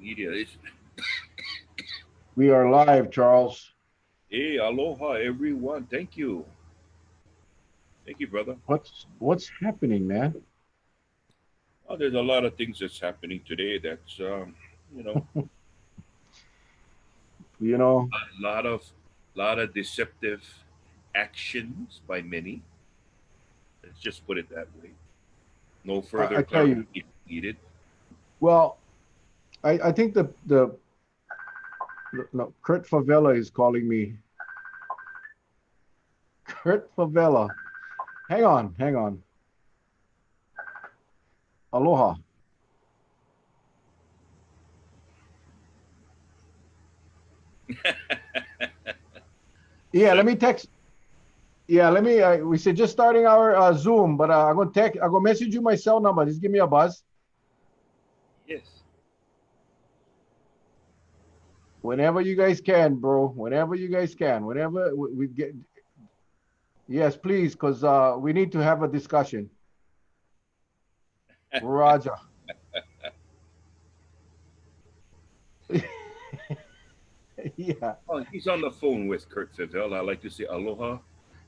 Media is. We are live, Charles. Hey, aloha, everyone. Thank you. Thank you, brother. What's happening, man? Oh, there's a lot of things that's happening today. That's you know, You know, a lot of deceptive actions by many. Let's just put it that way. No further I tell you. clarification needed. Well, I think the no, Kurt Favela is calling me. Kurt Favela. Hang on. Aloha. Yeah, let Send me text. Yeah, let me. We said just starting our Zoom, but I'm gonna text. I'm gonna message you my cell number. Just give me a buzz yes. whenever you guys can, bro. Whenever you guys can. Whenever we get. Yes, please, because we need to have a discussion. Roger. Yeah. Oh, he's on the phone with Kurt Favell. I like to say aloha.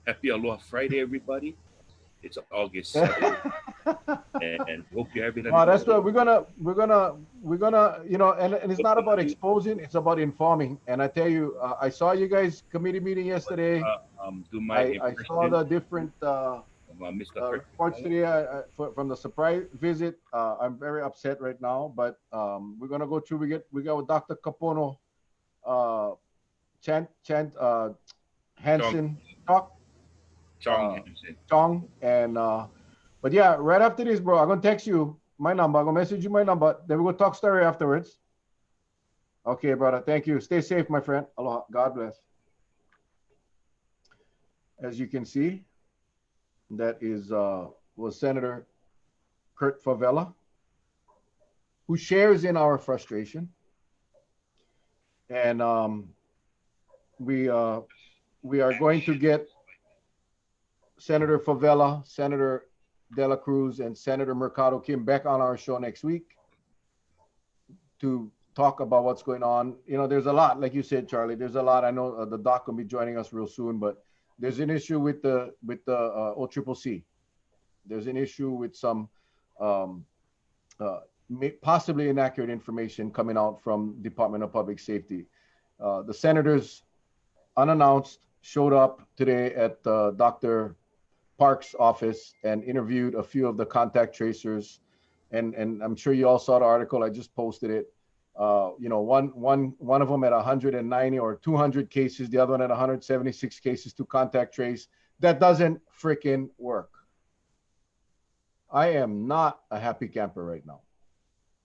Happy Aloha Friday, everybody. It's August 7th, and hope you're having a No, nice that's day. what we're gonna, and it's What not can about you, exposing, it's about informing. And I tell you, I saw you guys committee meeting what, yesterday. do my I saw impression the different of Mr. Kurt reports Favell? today from the surprise visit. I'm very upset right now, but we're gonna go through. We got Dr. Kapono uh, Chant Chong, Hansen talk uh, Chong-Hanssen. Chong and but yeah, right after this, bro, I'm gonna text you my number. I'm gonna message you my number. Then we go talk story afterwards. Okay, brother. Thank you. Stay safe, my friend. Aloha. God bless. As you can see, that is was Senator Kurt Favela, who shares in our frustration, and we uh, we are going to get Senator Favela, Senator De La Cruz, and Senator Mercado Kim back on our show next week to talk about what's going on. You know, there's a lot, like you said, Charlie. There's a lot. I know the doc will be joining us real soon, but there's an issue with the OCCC. There's an issue with some um, uh, possibly inaccurate information coming out from Department of Public Safety. The senators, unannounced, showed up today at Dr. Park's office and interviewed a few of the contact tracers. And I'm sure you all saw the article. I just posted it. One of them at 190 or 200 cases, the other one at 176 cases to contact trace. That doesn't freaking work. I am not a happy camper right now.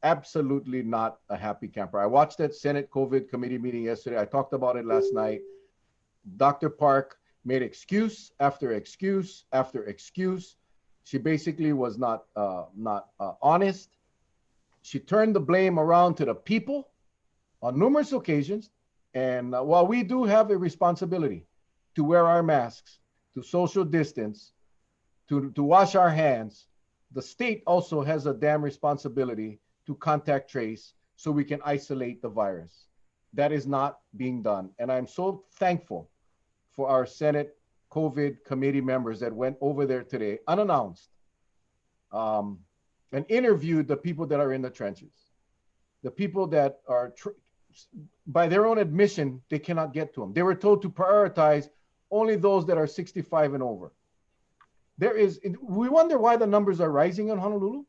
Absolutely not a happy camper. I watched that Senate COVID committee meeting yesterday. I talked about it last night. Dr. Park made excuse after excuse after excuse. She basically was not honest. She turned the blame around to the people on numerous occasions. And while we do have a responsibility to wear our masks, to social distance, to wash our hands, the state also has a damn responsibility to contact trace so we can isolate the virus. That is not being done. And I'm so thankful for our Senate COVID committee members that went over there today unannounced um, and interviewed the people that are in the trenches, the people that are, by their own admission, they cannot get to them. They were told to prioritize only those that are 65 and over. We wonder why the numbers are rising in Honolulu.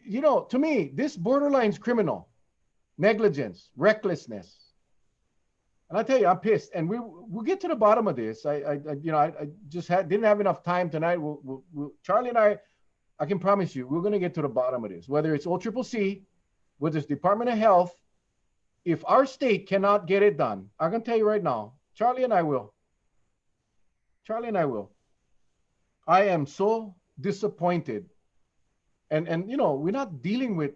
You know, to me, this borderline's criminal, negligence, recklessness. And I tell you, I'm pissed. And we'll get to the bottom of this. I just didn't have enough time tonight. Charlie and I can promise you, we're going to get to the bottom of this. Whether it's OCCC, whether it's Department of Health, if our state cannot get it done, I can tell you right now, Charlie and I will. Charlie and I will. I am so disappointed. And we're not dealing with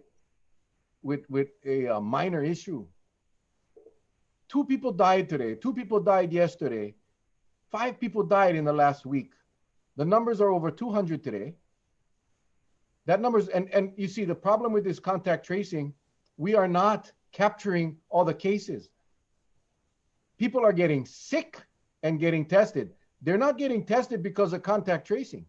a minor issue. Two people died today. Two people died yesterday. Five people died in the last week. The numbers are over 200 today. That numbers, and you see the problem with this contact tracing, we are not capturing all the cases. People are getting sick and getting tested. They're not getting tested because of contact tracing.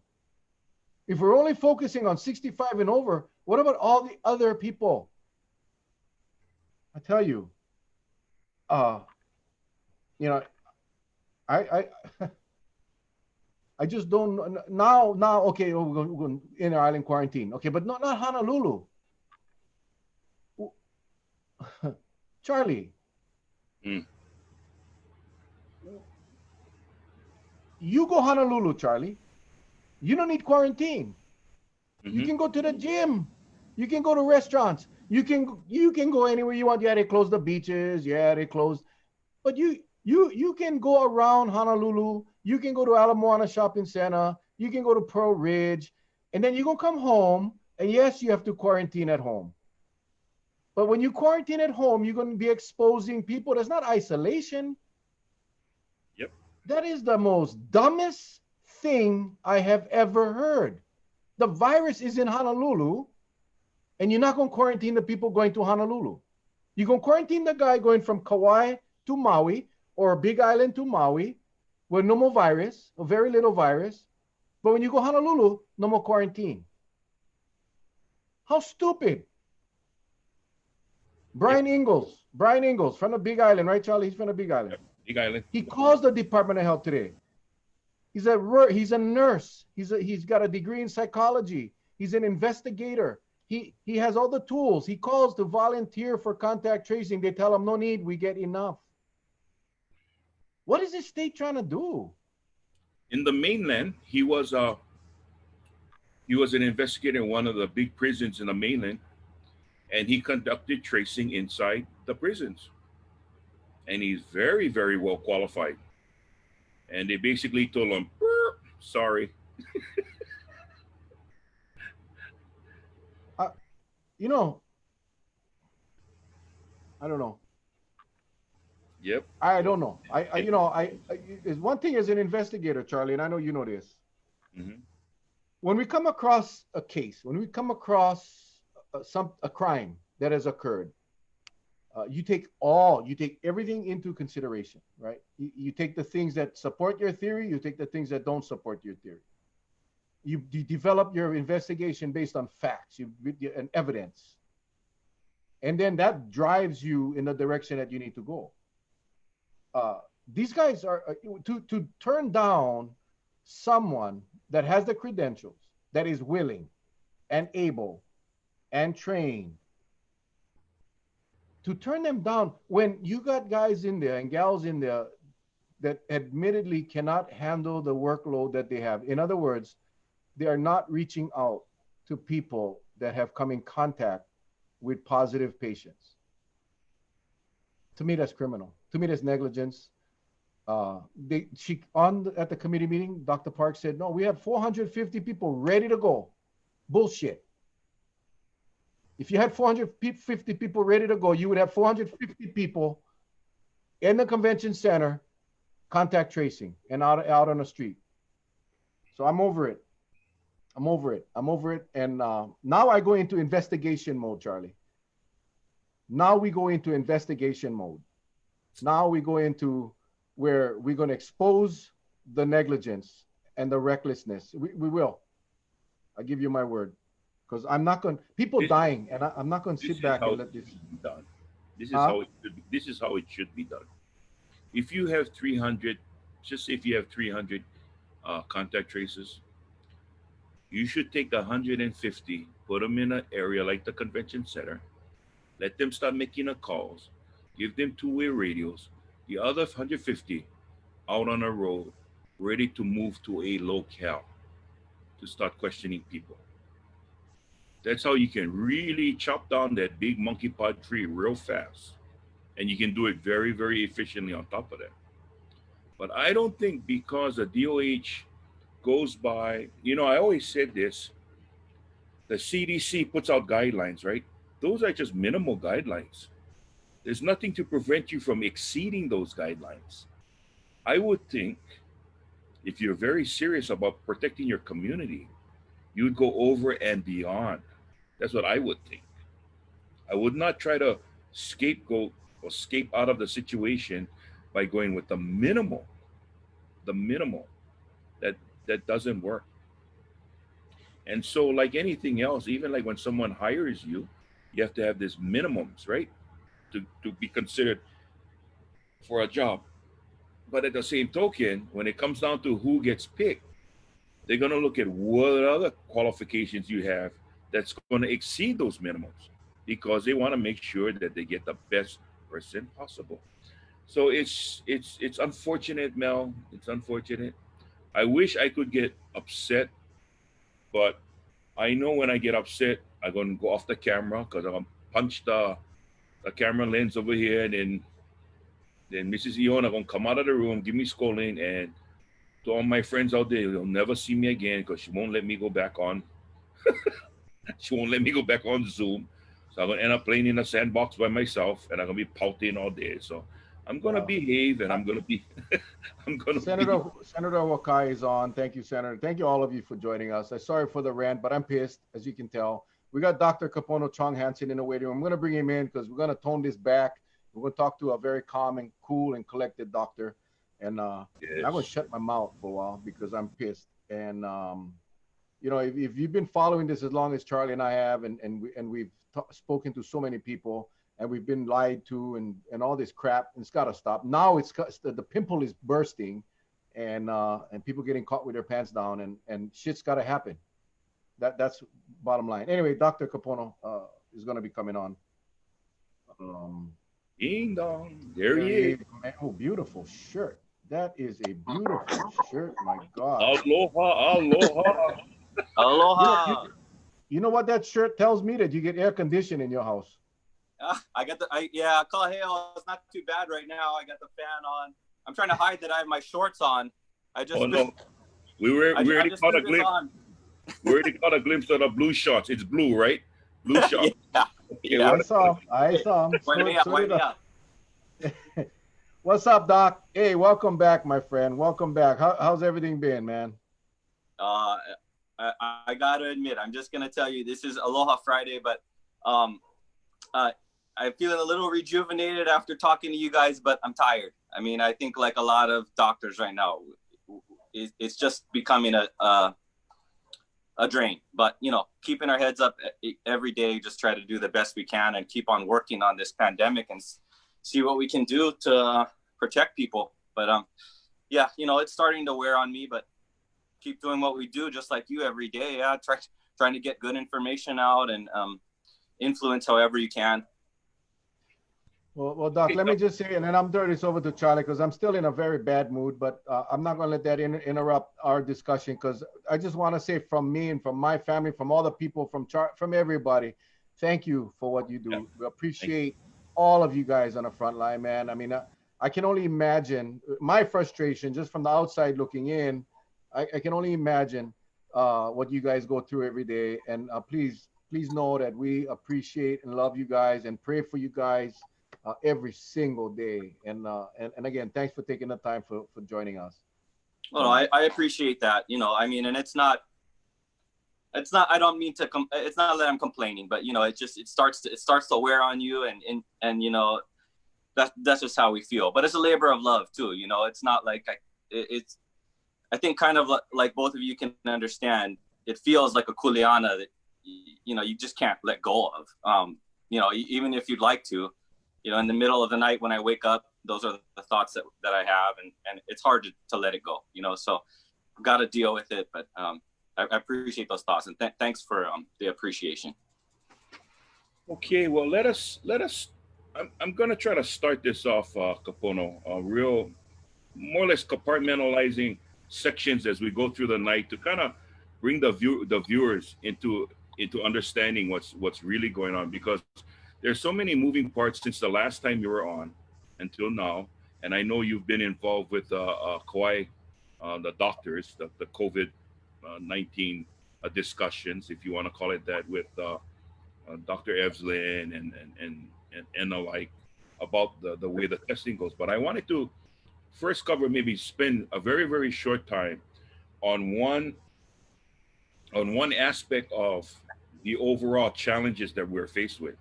If we're only focusing on 65 and over, what about all the other people? I tell you, uh, you know, I I just don't now. Okay, we're going in island quarantine. Okay, but not Honolulu. Charlie, Mm. you go Honolulu, Charlie. You don't need quarantine. You Mm-hmm. can go to the gym. You can go to restaurants. You can go anywhere you want. Yeah, they closed the beaches. Yeah, they closed. But you can go around Honolulu. You can go to Ala Moana Shopping Center. You can go to Pearl Ridge, and then you're gonna come home. And yes, you have to quarantine at home. But when you quarantine at home, you're gonna be exposing people. That's not isolation. Yep. That is the most dumbest thing I have ever heard. The virus is in Honolulu, and you're not going to quarantine the people going to Honolulu. You're going to quarantine the guy going from Kauai to Maui or Big Island to Maui with no more virus, or very little virus. But when you go Honolulu, no more quarantine. How stupid. Brian Ingalls from the Big Island, right, Charlie? He's from the Big Island. Yep. Big Island. He calls the Department of Health today. He's a nurse. He's got a degree in psychology. He's an investigator. He has all the tools. He calls to volunteer for contact tracing. They tell him no need. We get enough. What is this state trying to do? In the mainland, he was an investigator in one of the big prisons in the mainland, and he conducted tracing inside the prisons. And he's very, very well qualified. And they basically told him, sorry. You know, I don't know. Yep. I don't know. There's one thing as an investigator, Charlie, and I know you know this. Mm-hmm. When we come across a case, when we come across a crime that has occurred, you take everything into consideration, right? You take the things that support your theory, you take the things that don't support your theory. You develop your investigation based on facts and evidence. And then that drives you in the direction that you need to go. These guys are, to turn down someone that has the credentials, that is willing and able and trained, to turn them down when you got guys in there and gals in there that admittedly cannot handle the workload that they have. In other words, they are not reaching out to people that have come in contact with positive patients. To me, that's criminal. To me, that's negligence. At the committee meeting, Dr. Park said, no, we have 450 people ready to go. Bullshit. If you had 450 people ready to go, you would have 450 people in the convention center contact tracing and out on the street. So I'm over it. And now I go into investigation mode, Charlie. Now we go into investigation mode. Now we go into where we're going to expose the negligence and the recklessness. We will. I give you my word. Because I'm not going, people dying, and I'm not going to sit back and let this be done. This is how it should be. This is how it should be done. If you have 300, just if you have 300 contact traces, you should take 150, put them in an area like the convention center, let them start making the calls, give them two-way radios, the other 150 out on the road, ready to move to a locale to start questioning people. That's how you can really chop down that big monkey pod tree real fast. And you can do it very, very efficiently on top of that. But I don't think because the DOH goes by, I always said this, the CDC puts out guidelines, right? Those are just minimal guidelines. There's nothing to prevent you from exceeding those guidelines. I would think if you're very serious about protecting your community, You would go over and beyond. That's what I would think. I would not try to scapegoat or escape out of the situation by going with the minimal that that doesn't work. And so, like anything else, even like when someone hires you, you have to have these minimums, right? To be considered for a job. But at the same token, when it comes down to who gets picked, they're going to look at what other qualifications you have that's going to exceed those minimums because they want to make sure that they get the best person possible. So it's unfortunate, Mel. It's unfortunate. I wish I could get upset, but I know when I get upset, I'm gonna go off the camera because I'm gonna punch the camera lens over here, and then Mrs. Iona gonna come out of the room, give me scolding, and to all my friends out there, you'll never see me again because she won't let me go back on. She won't let me go back on Zoom. So I'm gonna end up playing in a sandbox by myself, and I'm gonna be pouting all day. So I'm gonna Well, behave, and I, I'm gonna be, I'm gonna be. Senator Wakai is on. Thank you, Senator. Thank you, all of you, for joining us. I'm sorry for the rant, but I'm pissed, as you can tell. We got Dr. Kapono Chong-Hanssen in the waiting room. I'm going to bring him in because we're going to tone this back. We're going to talk to a very calm and cool and collected doctor. And I'm going to Yes. shut my mouth for a while because I'm pissed. If you've been following this as long as Charlie and I have, and we've spoken to so many people, and we've been lied to, and all this crap, and it's got to stop. Now the pimple is bursting, and people getting caught with their pants down, and shit's got to happen. That's bottom line. Anyway, Dr. Capono is going to be coming on. Um, Ding dong. There there he he is. is, man. Oh, beautiful shirt. That is a beautiful shirt. My God. Aloha, aloha. You know, you, Aloha. you know what that shirt tells me? That you get air conditioning in your house. I got yeah, Kalaheo, it's not too bad right now. I got the fan on. I'm trying to hide that I have my shorts on. I Oh just no, we I already just caught threw a this glimpse. on. We already caught a glimpse of the blue shots. It's blue, right? Blue shot. Yeah. Okay, Yeah. what? I saw him. Wind me up, So wind did me I. up. What's up, Doc? Hey, welcome back, my friend. Welcome back. How's everything been, man? Uh I gotta admit, I'm just gonna tell you this is Aloha Friday, but um uh I'm feeling a little rejuvenated after talking to you guys, but I'm tired. I mean, I think like a lot of doctors right now, it's just becoming a drain. But keeping our heads up every day, just try to do the best we can and keep on working on this pandemic and see what we can do to protect people. But yeah, it's starting to wear on me, but keep doing what we do, just like you every day. Yeah, trying to get good information out and influence however you can. Well, Doc, Okay, let me just say, and then I'm turning this over to Charlie because I'm still in a very bad mood, but I'm not going to let that interrupt our discussion because I just want to say from me and from my family, from all the people, from everybody, thank you for what you yeah, do. We thank you. appreciate all of you guys on the front line, man. I mean, I can only imagine my frustration just from the outside looking in. I can only imagine what you guys go through every day. And please know that we appreciate and love you guys and pray for you guys every single day. And again, thanks for taking the time for joining us. Well, no, I appreciate that. I mean, and it's not I don't mean to it's not that I'm complaining, but it starts to wear on you, and that's just how we feel. But it's a labor of love too. It's not like it's I think kind of like both of you can understand, it feels like a kuleana that you just can't let go of. Even if you'd like to, in the middle of the night when I wake up, those are the thoughts that I have, and it's hard to let it go. So I've got to deal with it. But I appreciate those thoughts, and thanks for the appreciation. Okay, well let us. I'm gonna try to start this off, Capono. Real, more or less compartmentalizing sections as we go through the night to kind of bring the viewers into understanding what's really going on, because there's so many moving parts since the last time you were on until now. And I know you've been involved with Kauai, the doctors, the COVID 19 discussions, if you want to call it that, with Dr. Evslin and the like, about the way the testing goes. But I wanted to first cover, maybe spend a very, very short time on one on one aspect of the overall challenges that we're faced with,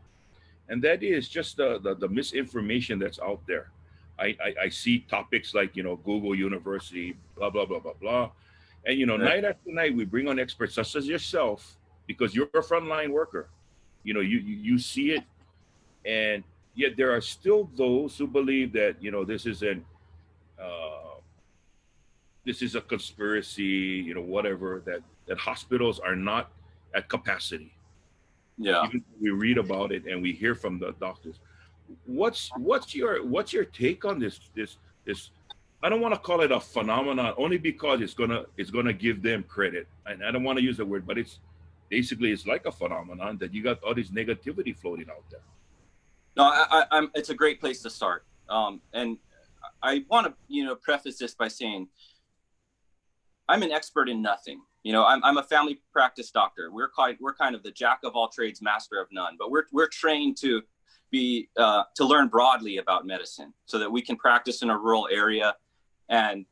and that is just the misinformation that's out there. I see topics like, Google University, blah blah blah blah blah, and Right. night after night we bring on experts such as yourself, because you're a frontline worker. You see it, and yet there are still those who believe that uh, this is a conspiracy, whatever, that hospitals are not at capacity. Yeah. Even we read about it and we hear from the doctors. What's your take on this? I don't want to call it a phenomenon, only because it's gonna give them credit, and I don't want to use the word, but it's basically it's like a phenomenon that you got all this negativity floating out there. No, I'm. It's a great place to start. And I want to, preface this by saying I'm an expert in nothing. I'm a family practice doctor. We're kind of the jack of all trades, master of none. But we're trained to be to learn broadly about medicine, so that we can practice in a rural area and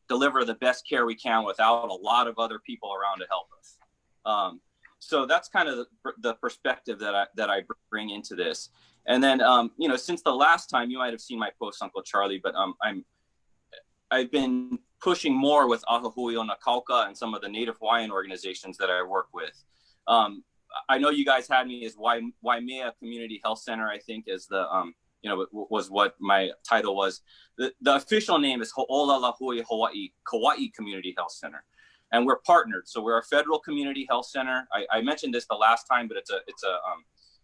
deliver the best care we can without a lot of other people around to help us. So that's kind of the perspective that I bring into this. And then, since the last time, you might have seen my post, Uncle Charlie, but I've been pushing more with Ahahui o Nakauka and some of the Native Hawaiian organizations that I work with. I know you guys had me as Waimea Community Health Center, I think, as the was what my title was. The official name is Hoola Lahui Hawaii Kauai Community Health Center, and we're partnered. So we're a federal community health center. I mentioned this the last time, but it's a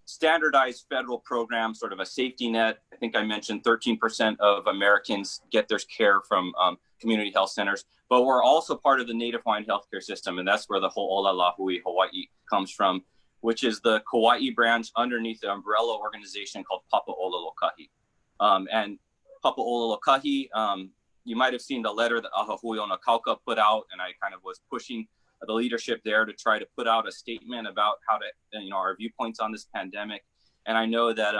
standardized federal program, sort of a safety net. I think I mentioned 13% of Americans get their care from community health centers, but we're also part of the Native Hawaiian healthcare system, and that's where the Hoola Lahui Hawaii comes from, which is the Kauai branch underneath the umbrella organization called Papaololokahi. And Papaololokahi, you might have seen the letter that Ahahui o Nakauka put out, and I kind of was pushing the leadership there to try to put out a statement about how to, our viewpoints on this pandemic. And I know that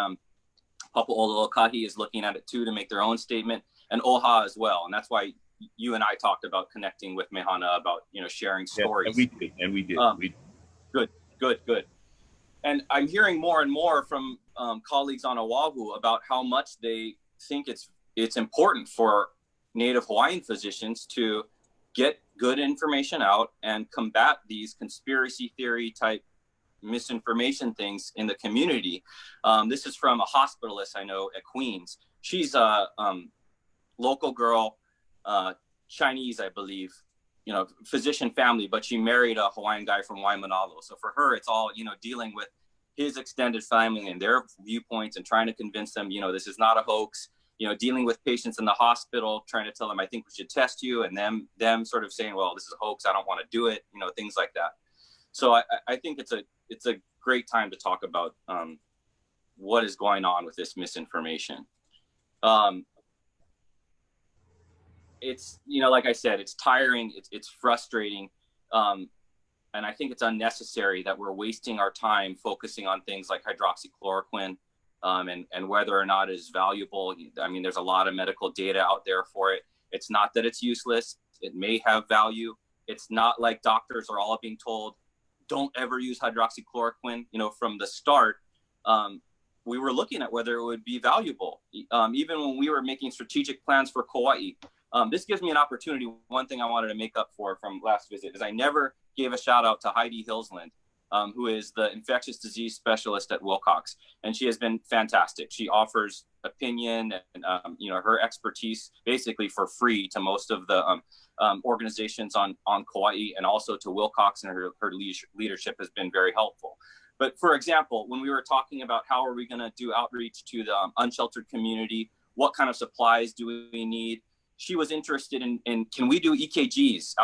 Papaololokahi is looking at it too to make their own statement, and OHA as well. And that's why you and I talked about connecting with Mehana about, sharing stories. Yeah, and we did. Good. And I'm hearing more and more from colleagues on Oahu about how much they think it's important for Native Hawaiian physicians to get good information out and combat these conspiracy theory type misinformation things in the community. This is from a hospitalist I know at Queens. She's a local girl, Chinese, I believe, physician family, but she married a Hawaiian guy from Waimanalo. So for her, it's all, dealing with his extended family and their viewpoints and trying to convince them, this is not a hoax, dealing with patients in the hospital, trying to tell them, I think we should test you, and them sort of saying, well, this is a hoax, I don't want to do it, things like that. So I think it's a great time to talk about what is going on with this misinformation. It's, like I said, it's tiring, it's frustrating. And I think it's unnecessary that we're wasting our time focusing on things like hydroxychloroquine and whether or not it is valuable. I mean, there's a lot of medical data out there for it. It's not that it's useless. It may have value. It's not like doctors are all being told, don't ever use hydroxychloroquine. From the start, we were looking at whether it would be valuable. Even when we were making strategic plans for Kauai, this gives me an opportunity. One thing I wanted to make up for from last visit is I never gave a shout out to Heidi Hillsland, who is the infectious disease specialist at Wilcox. And she has been fantastic. She offers opinion and, her expertise basically for free to most of the organizations on Kauai, and also to Wilcox, and her leadership has been very helpful. But for example, when we were talking about how are we going to do outreach to the unsheltered community, what kind of supplies do we need? She was interested in can we do EKGs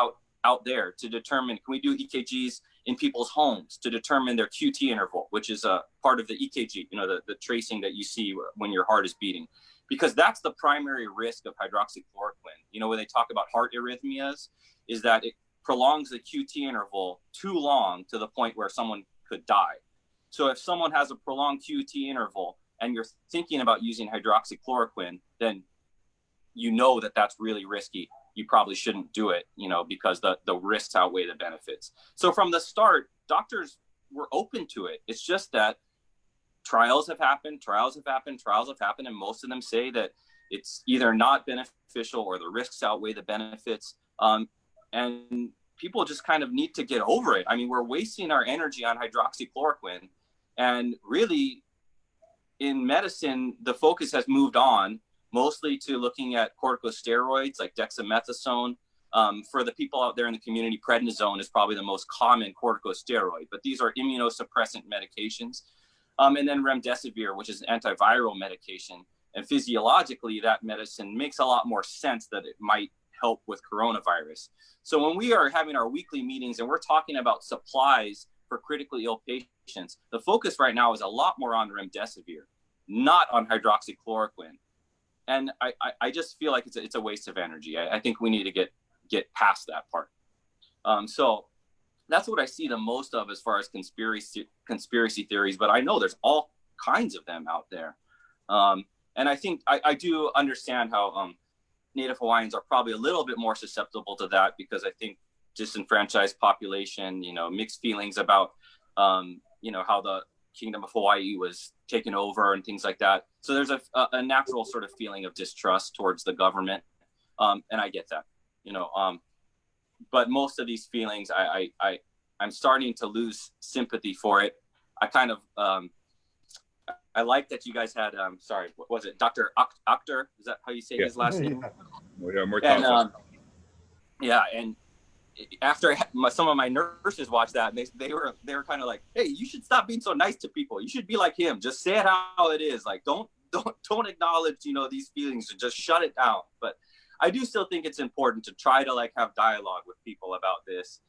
out there to determine, can we do EKGs in people's homes to determine their QT interval, which is a part of the EKG, the tracing that you see when your heart is beating, because that's the primary risk of hydroxychloroquine. When they talk about heart arrhythmias, is that it prolongs the QT interval too long to the point where someone could die. So if someone has a prolonged QT interval and you're thinking about using hydroxychloroquine, then that's really risky you probably shouldn't do it, because the risks outweigh the benefits. So from the start, doctors were open to it. It's just that trials have happened, and most of them say that it's either not beneficial or the risks outweigh the benefits. And people just kind of need to get over it. I mean, we're wasting our energy on hydroxychloroquine, and really in medicine, the focus has moved on mostly to looking at corticosteroids like dexamethasone. For the people out there in the community, prednisone is probably the most common corticosteroid, but these are immunosuppressant medications. And then remdesivir, which is an antiviral medication. And physiologically, that medicine makes a lot more sense that it might help with coronavirus. So when we are having our weekly meetings and we're talking about supplies for critically ill patients, the focus right now is a lot more on remdesivir, not on hydroxychloroquine. And I just feel like it's a waste of energy. I think we need to get past that part. So that's what I see the most of as far as conspiracy theories, but I know there's all kinds of them out there. And I think I do understand how Native Hawaiians are probably a little bit more susceptible to that, because I think disenfranchised population, mixed feelings about, how the Kingdom of Hawaii was taken over and things like that. So there's a natural sort of feeling of distrust towards the government. And I get that, but most of these feelings, I'm starting to lose sympathy for it. I kind of, I like that you guys had, sorry, what was it? Dr. Akhtar, is that how you say his last name? Yeah, and after some of my nurses watched that, and they were kind of like, hey, you should stop being so nice to people. You should be like him. Just say it how it is. Like, don't acknowledge, these feelings, and just shut it down. But I do still think it's important to try to have dialogue with people about this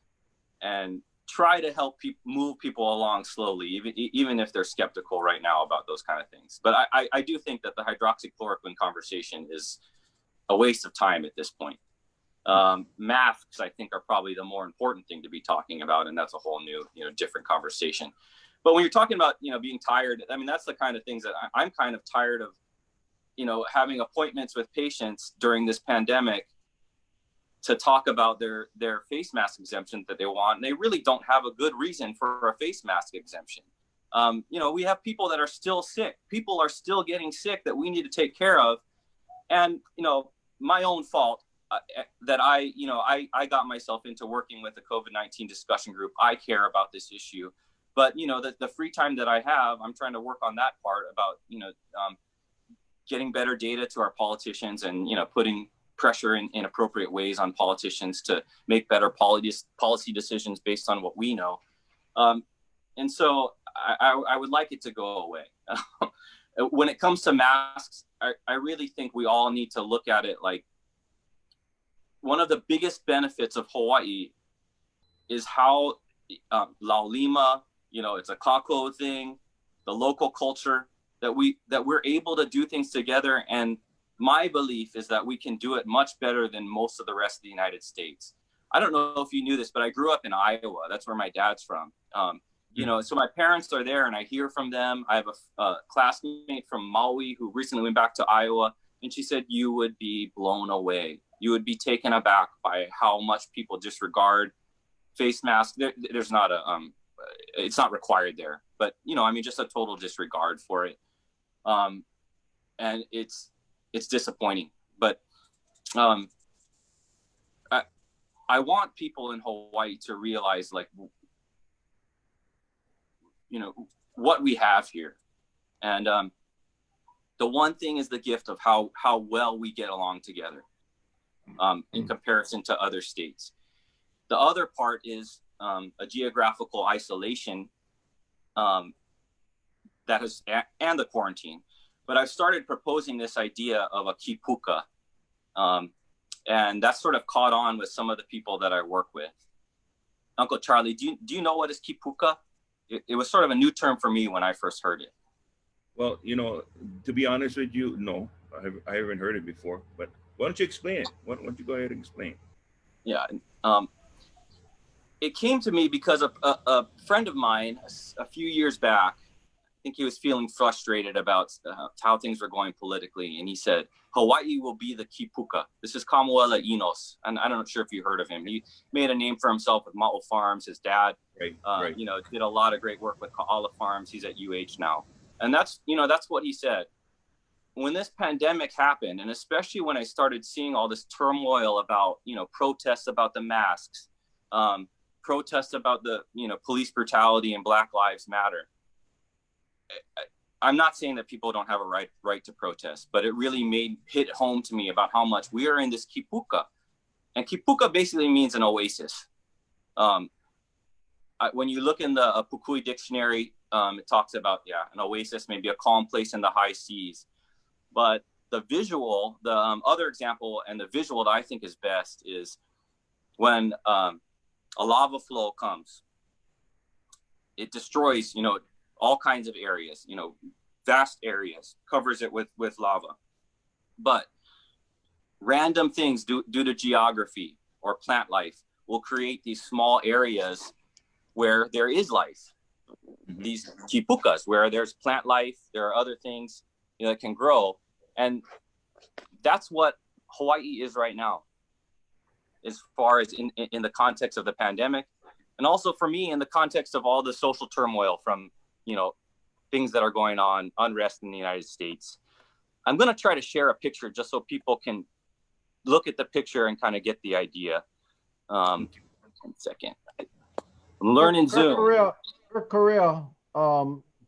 and try to help move people along slowly, even if they're skeptical right now about those kind of things. But I do think that the hydroxychloroquine conversation is a waste of time at this point. Masks, I think, are probably the more important thing to be talking about, and that's a whole new, different conversation. But when you're talking about, being tired, I mean, that's the kind of things that I'm kind of tired of, having appointments with patients during this pandemic to talk about their face mask exemption that they want. And they really don't have a good reason for a face mask exemption. We have people that are still sick. People are still getting sick that we need to take care of. And, my own fault that I got myself into working with the COVID-19 discussion group. I care about this issue, but, the free time that I have, I'm trying to work on that part about, getting better data to our politicians and, putting pressure in appropriate ways on politicians to make better policy decisions based on what we know. And so I would like it to go away. When it comes to masks, I really think we all need to look at it like one of the biggest benefits of Hawaii is how Laulima, it's a kako thing, the local culture, that we're able to do things together. And my belief is that we can do it much better than most of the rest of the United States. I don't know if you knew this, but I grew up in Iowa. That's where my dad's from. So my parents are there and I hear from them. I have a classmate from Maui who recently went back to Iowa, and she said, you would be blown away. You would be taken aback by how much people disregard face masks. There's not it's not required there, but just a total disregard for it. And it's disappointing, but I want people in Hawaii to realize what we have here. And the one thing is the gift of how well we get along together in comparison to other states. The other part is a geographical isolation that has, and the quarantine. But I've started proposing this idea of a kipuka. And that's sort of caught on with some of the people that I work with. Uncle Charlie, do you know what is kipuka? It was sort of a new term for me when I first heard it. Well, to be honest with you, no, I haven't heard it before. But why don't you explain it? Why don't you go ahead and explain? Yeah. It came to me because a friend of mine a few years back think he was feeling frustrated about how things were going politically. And he said, Hawaii will be the Kipuka. This is Kamuela Enos. And I'm not sure if you heard of him. He made a name for himself with Ma'o Farms. His dad, Right. you know, did a lot of great work with Ka'ala Farms. He's at UH now. And that's, you know, that's what he said. When this pandemic happened, and especially when I started seeing all this turmoil about, you know, protests about the masks, protests about the, you know, police brutality and Black Lives Matter. I'm not saying that people don't have a right to protest, but it really hit home to me about how much we are in this kipuka. And kipuka basically means an oasis. When you look in the Pukui dictionary, it talks about, an oasis, maybe a calm place in the high seas. But the visual, the other example and the visual that I think is best is when a lava flow comes. It destroys, you know, all kinds of areas, you know, vast areas, covers it with lava. But random things due to geography or plant life will create these small areas where there is life. Mm-hmm. These kipukas, where there's plant life, there are other things, you know, that can grow. And that's what Hawaii is right now, as far as in the context of the pandemic. And also for me, in the context of all the social turmoil from, you know, things that are going on, unrest in the United States. I'm going to try to share a picture just so people can look at the picture and kind of get the idea. 1 second. I'm learning Zoom. Korea,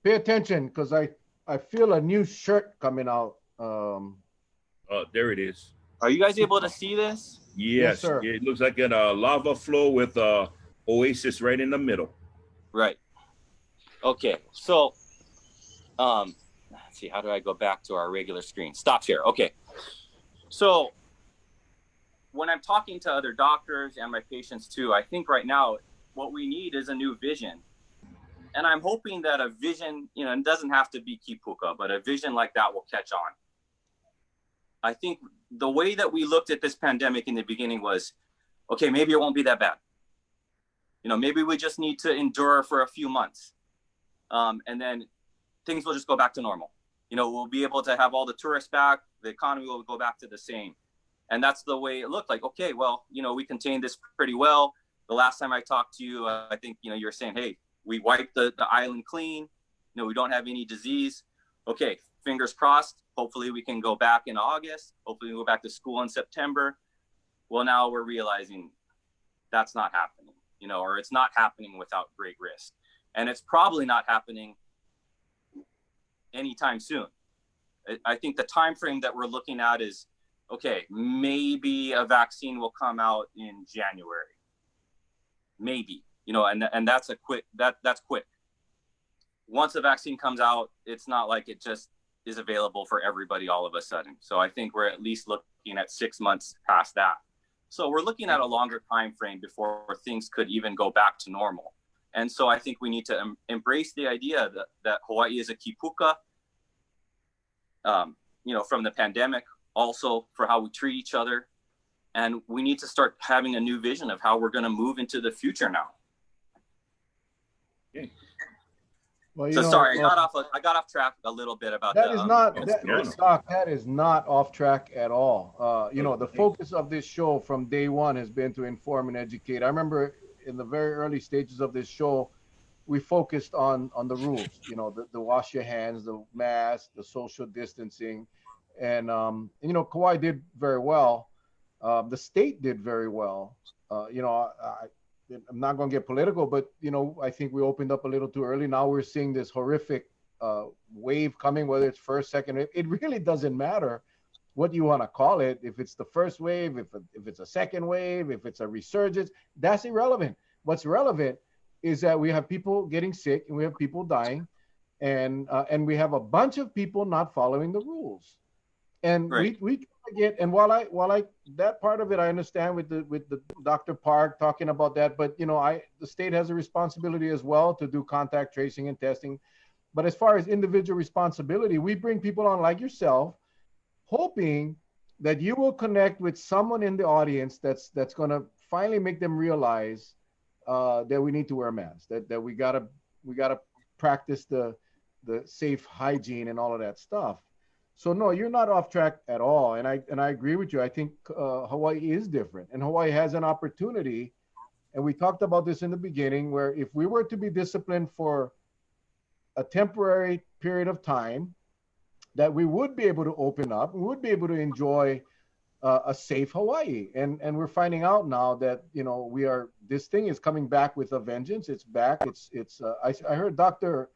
pay attention, because I feel a new shirt coming out. There it is. Are you guys able to see this? Yes, sir. It looks like a lava flow with a oasis right in the middle. Right. Okay. So, let's see. How do I go back to our regular screen? Stop share. Okay. So, when I'm talking to other doctors and my patients too, I think right now what we need is a new vision. And I'm hoping that a vision, you know, it doesn't have to be kipuka, but a vision like that will catch on. I think the way that we looked at this pandemic in the beginning was, okay, maybe it won't be that bad. You know, maybe we just need to endure for a few months. And then things will just go back to normal. You know, we'll be able to have all the tourists back. The economy will go back to the same. And that's the way it looked like, okay, well, you know, we contained this pretty well. The last time I talked to you, I think, you know, you were saying, hey, we wiped the island clean. You know, we don't have any disease. Okay, fingers crossed. Hopefully we can go back in August. Hopefully we go back to school in September. Well, now we're realizing that's not happening, you know, or it's not happening without great risk. And it's probably not happening anytime soon. I think the time frame that we're looking at is, okay, maybe a vaccine will come out in January. Maybe, you know, and that's that's quick. Once a vaccine comes out, it's not like it just is available for everybody all of a sudden. So I think we're at least looking at 6 months past that. So we're looking at a longer time frame before things could even go back to normal. And so I think we need to embrace the idea that Hawaii is a kipuka, you know, from the pandemic, also for how we treat each other. And we need to start having a new vision of how we're going to move into the future now. Okay. Well, so sorry, I got off track a little bit about that. that. That is not off track at all. You know, the focus of this show from day one has been to inform and educate. I remember in the very early stages of this show, we focused on the rules. You know, the wash your hands, the mask, the social distancing, and you know, Kauai did very well. The state did very well. You know, I'm not going to get political, but, you know, I think we opened up a little too early. Now we're seeing this horrific wave coming, whether it's first, second wave. It really doesn't matter what you want to call it. If it's the first wave, if it's a second wave, if it's a resurgence, that's irrelevant. What's relevant is that we have people getting sick and we have people dying, and we have a bunch of people not following the rules. And right. we get, and while I that part of it I understand with the Dr. Park talking about that, but you know, the state has a responsibility as well to do contact tracing and testing. But as far as individual responsibility, we bring people on like yourself, hoping that you will connect with someone in the audience that's going to finally make them realize that we need to wear masks, that we gotta practice the the safe hygiene and all of that stuff. So no, you're not off track at all. And I agree with you. I think Hawaii is different, and Hawaii has an opportunity. And we talked about this in the beginning, where if we were to be disciplined for a temporary period of time, that we would be able to open up, we would be able to enjoy a safe Hawaii. And we're finding out now that, you know, this thing is coming back with a vengeance. It's back. I heard Dr.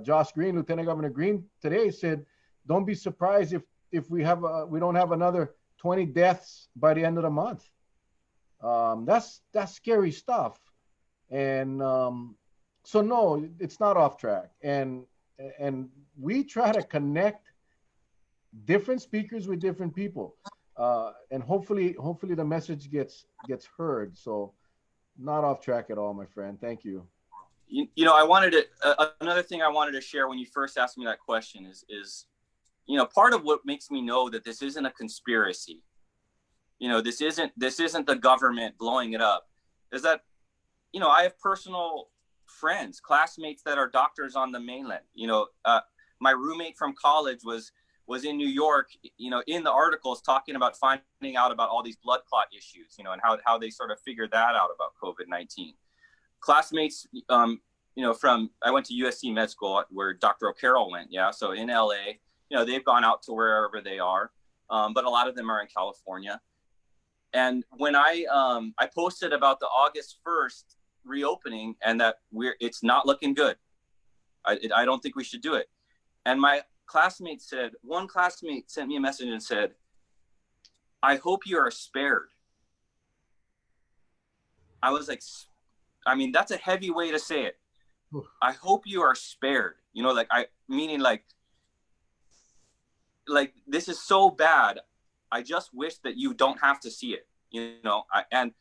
Josh Green, Lieutenant Governor Green today said, don't be surprised if we don't have another 20 deaths by the end of the month. That's scary stuff. And so no, it's not off track. And we try to connect different speakers with different people. And hopefully the message gets heard. So not off track at all, my friend. Thank you. You know, I wanted to another thing I wanted to share when you first asked me that question is you know, part of what makes me know that this isn't a conspiracy, you know, this isn't the government blowing it up, is that, you know, I have personal friends, classmates that are doctors on the mainland. You know, my roommate from college was in New York, you know, in the articles talking about finding out about all these blood clot issues, you know, and how they sort of figured that out about COVID-19. Classmates, you know, I went to USC Med School where Dr. O'Carroll went. Yeah. So in LA, you know, they've gone out to wherever they are. But a lot of them are in California. And when I posted about the August 1st reopening and that it's not looking good. I don't think we should do it. And one classmate sent me a message and said, I hope you are spared. I was like, I mean, that's a heavy way to say it. I hope you are spared. You know, meaning this is so bad. I just wish that you don't have to see it, you know, and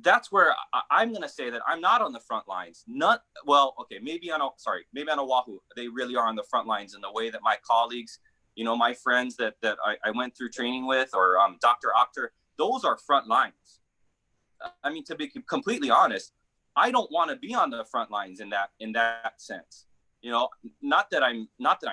that's where I'm going to say that I'm not on the front lines. Maybe on Oahu, they really are on the front lines in the way that my colleagues, you know, my friends that I went through training with, or Dr. Akhtar, those are front lines. I mean, to be completely honest, I don't want to be on the front lines in that sense. You know, not that I'm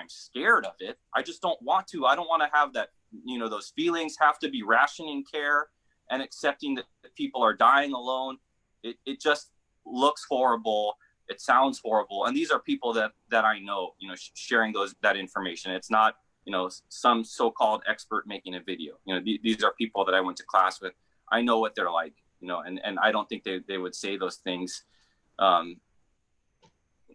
scared of it. I just don't want to. I don't want to have that, you know, those feelings, have to be rationing care and accepting that people are dying alone. It just looks horrible. It sounds horrible. And these are people that I know, you know, sharing that information. It's not, you know, some so-called expert making a video. You know, these are people that I went to class with. I know what they're like, you know, and I don't think they would say those things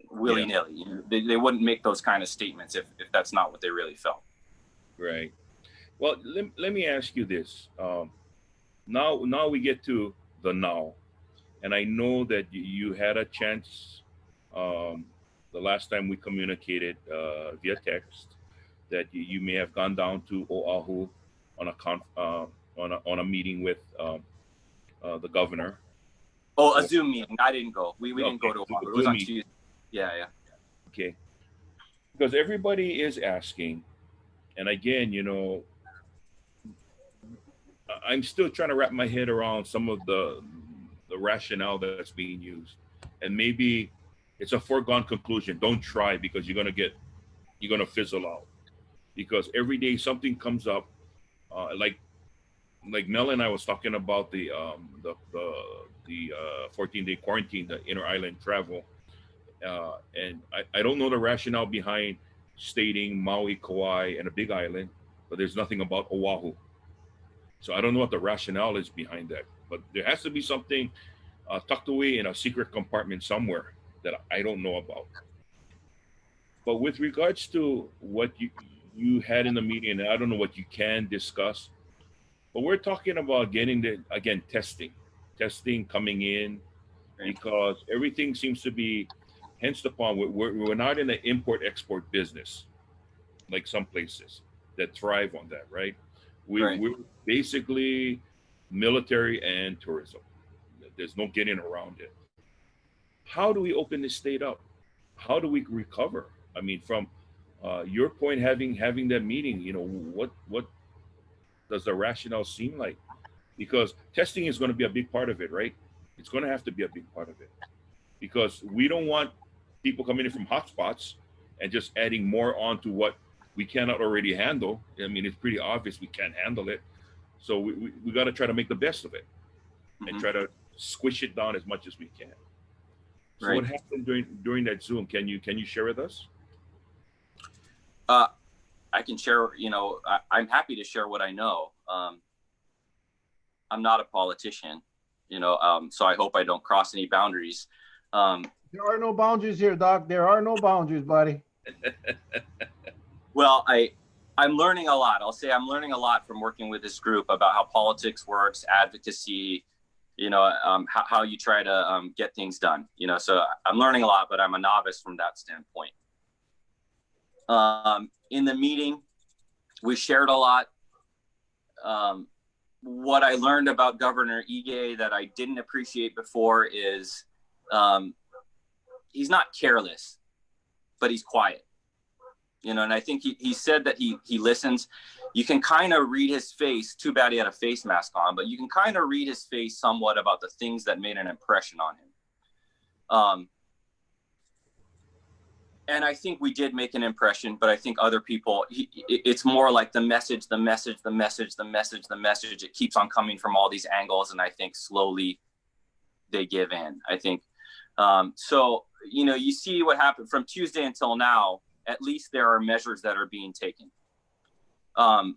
willy-nilly. You know, they wouldn't make those kind of statements if that's not what they really felt. Right. Well, let me ask you this. Now we get to the now. And I know that you had a chance the last time we communicated via text that you may have gone down to Oahu on a meeting with the governor. Oh, a Zoom meeting. I didn't go. We didn't go to Oahu. It was on Tuesday. Yeah. Okay. Because everybody is asking, and again, you know, I'm still trying to wrap my head around some of the rationale that's being used, and maybe it's a foregone conclusion. Don't try, because you're gonna fizzle out, because every day something comes up, like Mel and I was talking about the 14-day quarantine, the inter-island travel, and I don't know the rationale behind stating Maui, Kauai, and a Big Island, but there's nothing about Oahu. So I don't know what the rationale is behind that, but there has to be something tucked away in a secret compartment somewhere that I don't know about. But with regards to what you had in the meeting, and I don't know what you can discuss, but we're talking about getting testing coming in, because everything seems to be hinged upon. We're not in the import-export business like some places that thrive on that, right? We're basically military and tourism. There's no getting around it. How do we open this state up? How do we recover? I mean, from your point, having that meeting, you know, what does the rationale seem like? Because testing is going to be a big part of it, right? It's going to have to be a big part of it, because we don't want people coming in from hotspots and just adding more on to what we cannot already handle. I mean, it's pretty obvious we can't handle it. So we got to try to make the best of it and try to squish it down as much as we can. So Right. what happened during that Zoom? Can you share with us? I can share, I'm happy to share what I know. I'm not a politician, so I hope I don't cross any boundaries. There are no boundaries here, Doc. There are no boundaries, buddy. Well, I'm learning a lot. I'll say I'm learning a lot from working with this group about how politics works, advocacy, how you try to get things done. So I'm learning a lot, but I'm a novice from that standpoint. In the meeting, we shared a lot. What I learned about Governor Ige that I didn't appreciate before is he's not careless, but he's quiet. And I think he said that he listens. You can kind of read his face. Too bad he had a face mask on, but you can kind of read his face somewhat about the things that made an impression on him. And I think we did make an impression, but I think other people, it's more like the message. It keeps on coming from all these angles. And I think slowly they give in. I think, so, you see what happened from Tuesday until now. At least there are measures that are being taken. I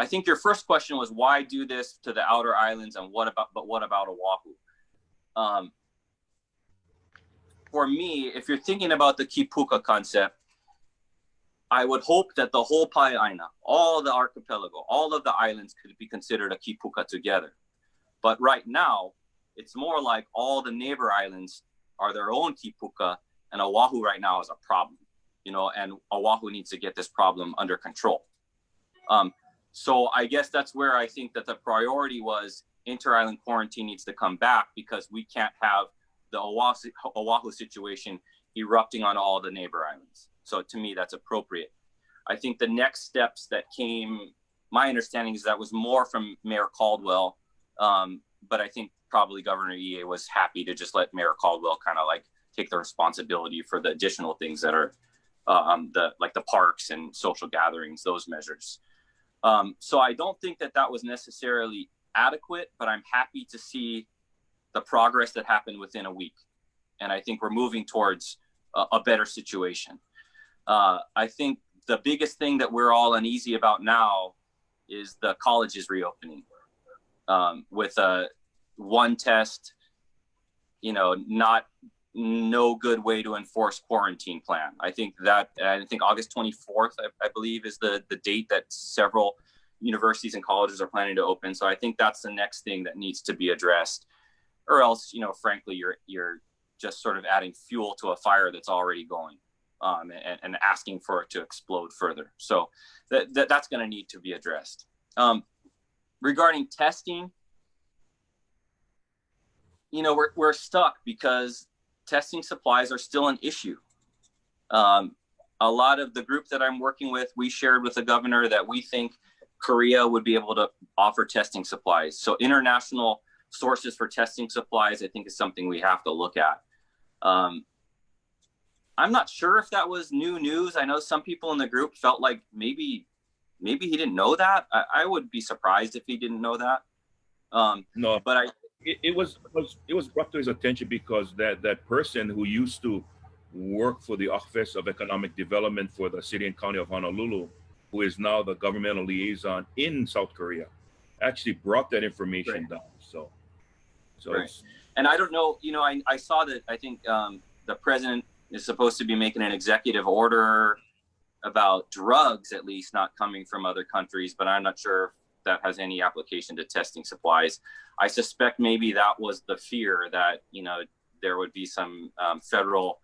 think your first question was why do this to the outer islands and what about Oahu? For me, if you're thinking about the Kipuka concept, I would hope that the whole Pai'aina, all the archipelago, all of the islands could be considered a Kipuka together. But right now, it's more like all the neighbor islands are their own Kipuka, and Oahu right now is a problem. And Oahu needs to get this problem under control. So I guess that's where I think that the priority was inter-island quarantine needs to come back because we can't have the Oahu situation erupting on all the neighbor islands. So to me, that's appropriate. I think the next steps that came, my understanding is that was more from Mayor Caldwell, but I think probably Governor Ige was happy to just let Mayor Caldwell kind of like take the responsibility for the additional things that are the parks and social gatherings, those measures. So I don't think that was necessarily adequate, but I'm happy to see the progress that happened within a week. And I think we're moving towards a better situation. I think the biggest thing that we're all uneasy about now is the colleges reopening with one test, no good way to enforce quarantine plan. I think August 24th, I believe, is the date that several universities and colleges are planning to open. So I think that's the next thing that needs to be addressed, or else, frankly, you're just sort of adding fuel to a fire that's already going, and asking for it to explode further. So that's going to need to be addressed. Regarding testing, we're stuck because testing supplies are still an issue. A lot of the group that I'm working with, we shared with the governor that we think Korea would be able to offer testing supplies. So international sources for testing supplies, I think, is something we have to look at. I'm not sure if that was new news. I know some people in the group felt like maybe he didn't know that. I would be surprised if he didn't know that. No, but it was brought to his attention because that person who used to work for the Office of Economic Development for the city and county of Honolulu, who is now the governmental liaison in South Korea, actually brought that information down. So right. And I don't know, I saw that, I think the president is supposed to be making an executive order about drugs, at least not coming from other countries, but I'm not sure if that has any application to testing supplies. I suspect maybe that was the fear that, there would be some federal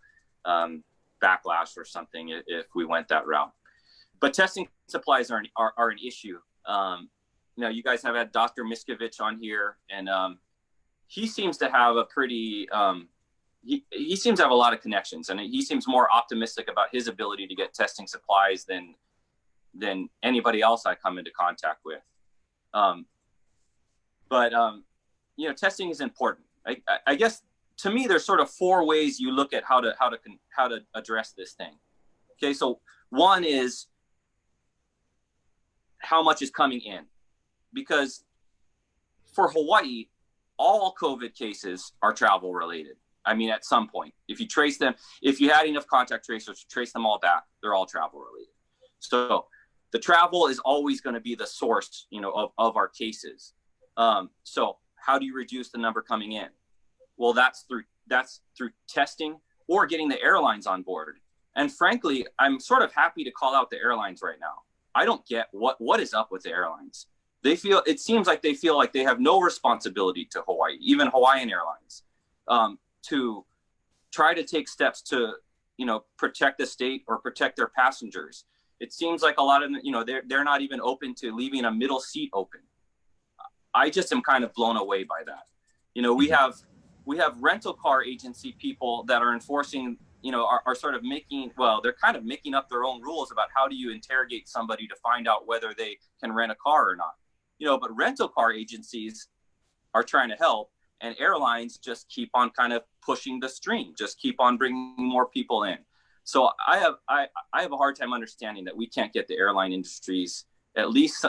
backlash or something if we went that route. But testing supplies are an issue. You guys have had Dr. Miskovich on here, and he seems to have a pretty, he seems to have a lot of connections, and he seems more optimistic about his ability to get testing supplies than anybody else I come into contact with. But testing is important. I guess to me, there's sort of four ways you look at how to address this thing. Okay, so one is how much is coming in, because for Hawaii, all COVID cases are travel related. I mean, at some point, if you trace them, if you had enough contact tracers to trace them all back, they're all travel related. So the travel is always going to be the source, of our cases. So how do you reduce the number coming in? Well, that's through testing or getting the airlines on board. And frankly, I'm sort of happy to call out the airlines right now. I don't get what is up with the airlines. It seems like they feel like they have no responsibility to Hawaii, even Hawaiian Airlines, to try to take steps to, protect the state or protect their passengers. It seems like a lot of them, they're not even open to leaving a middle seat open. I just am kind of blown away by that. We have rental car agency people that are enforcing, are sort of they're kind of making up their own rules about how do you interrogate somebody to find out whether they can rent a car or not. But rental car agencies are trying to help, and airlines just keep on kind of pushing the stream, just keep on bringing more people in. So I have a hard time understanding that we can't get the airline industries, at least,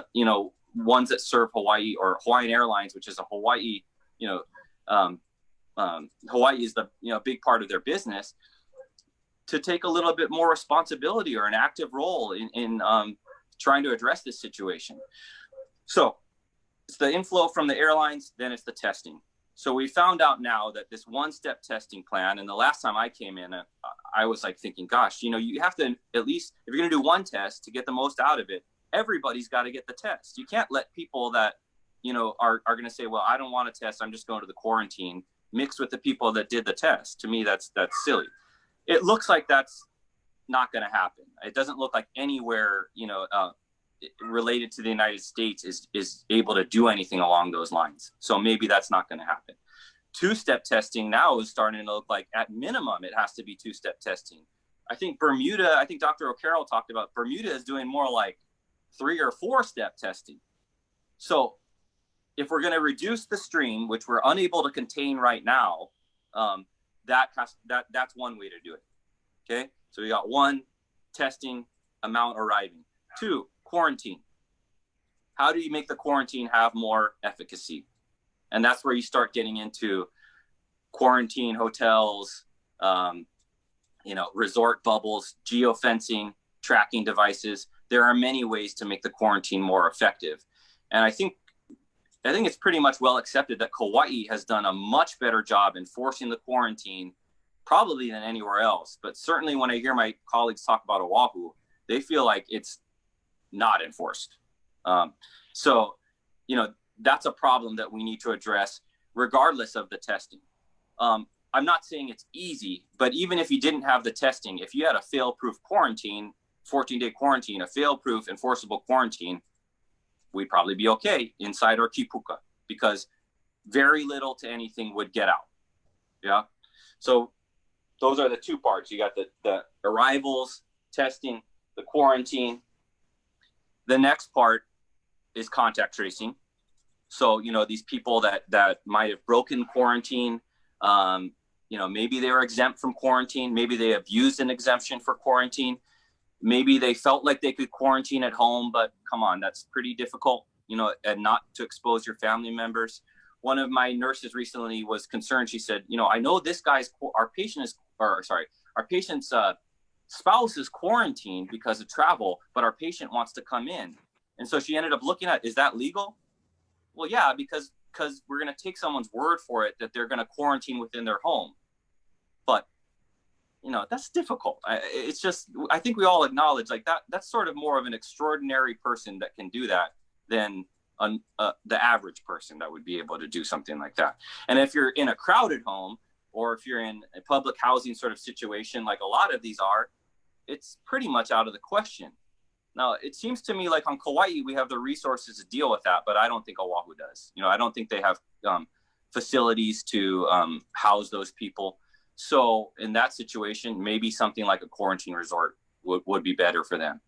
ones that serve Hawaii, or Hawaiian Airlines, which is a Hawaii, Hawaii is the big part of their business, to take a little bit more responsibility or an active role in trying to address this situation. So it's the inflow from the airlines, then it's the testing. So we found out now that this one-step testing plan, and the last time I came in, I was like thinking, gosh, you have to, at least if you're going to do one test to get the most out of it, everybody's got to get the test. You can't let people that, are going to say, well, I don't want to test, I'm just going to the quarantine, mixed with the people that did the test. To me, that's silly. It looks like that's not going to happen. It doesn't look like anywhere, related to the United States is able to do anything along those lines. So maybe that's not going to happen. Two-step testing now is starting to look like, at minimum, it has to be two-step testing. I think Dr. O'Carroll talked about Bermuda is doing more like 3 or 4-step testing. So if we're going to reduce the stream, which we're unable to contain right now, that's one way to do it. Okay, so we got 1, testing, amount arriving. 2, quarantine. How do you make the quarantine have more efficacy? And that's where you start getting into quarantine hotels, resort bubbles, geofencing, tracking devices. There are many ways to make the quarantine more effective. And I think it's pretty much well accepted that Kauai has done a much better job enforcing the quarantine probably than anywhere else. But certainly when I hear my colleagues talk about Oahu, they feel like it's not enforced. So that's a problem that we need to address regardless of the testing. I'm not saying it's easy, but even if you didn't have the testing, if you had a fail-proof quarantine, 14-day quarantine, a fail-proof enforceable quarantine, we'd probably be okay inside our kipuka, because very little to anything would get out. Yeah. So those are the 2 parts. You got the arrivals, testing, the quarantine. The next part is contact tracing. So, these people that might have broken quarantine, maybe they were exempt from quarantine. Maybe they have used an exemption for quarantine. Maybe they felt like they could quarantine at home, but come on, that's pretty difficult, and not to expose your family members. One of my nurses recently was concerned. She said, I know our patient's spouse is quarantined because of travel, but our patient wants to come in. And so she ended up looking at, is that legal? Well, yeah, because we're going to take someone's word for it that they're going to quarantine within their home. But, that's difficult. I think we all acknowledge like that's sort of more of an extraordinary person that can do that than the average person that would be able to do something like that. And if you're in a crowded home, or if you're in a public housing sort of situation, like a lot of these are, it's pretty much out of the question. Now, it seems to me like on Kauai, we have the resources to deal with that, but I don't think Oahu does. I don't think they have facilities to house those people. So in that situation, maybe something like a quarantine resort would be better for them.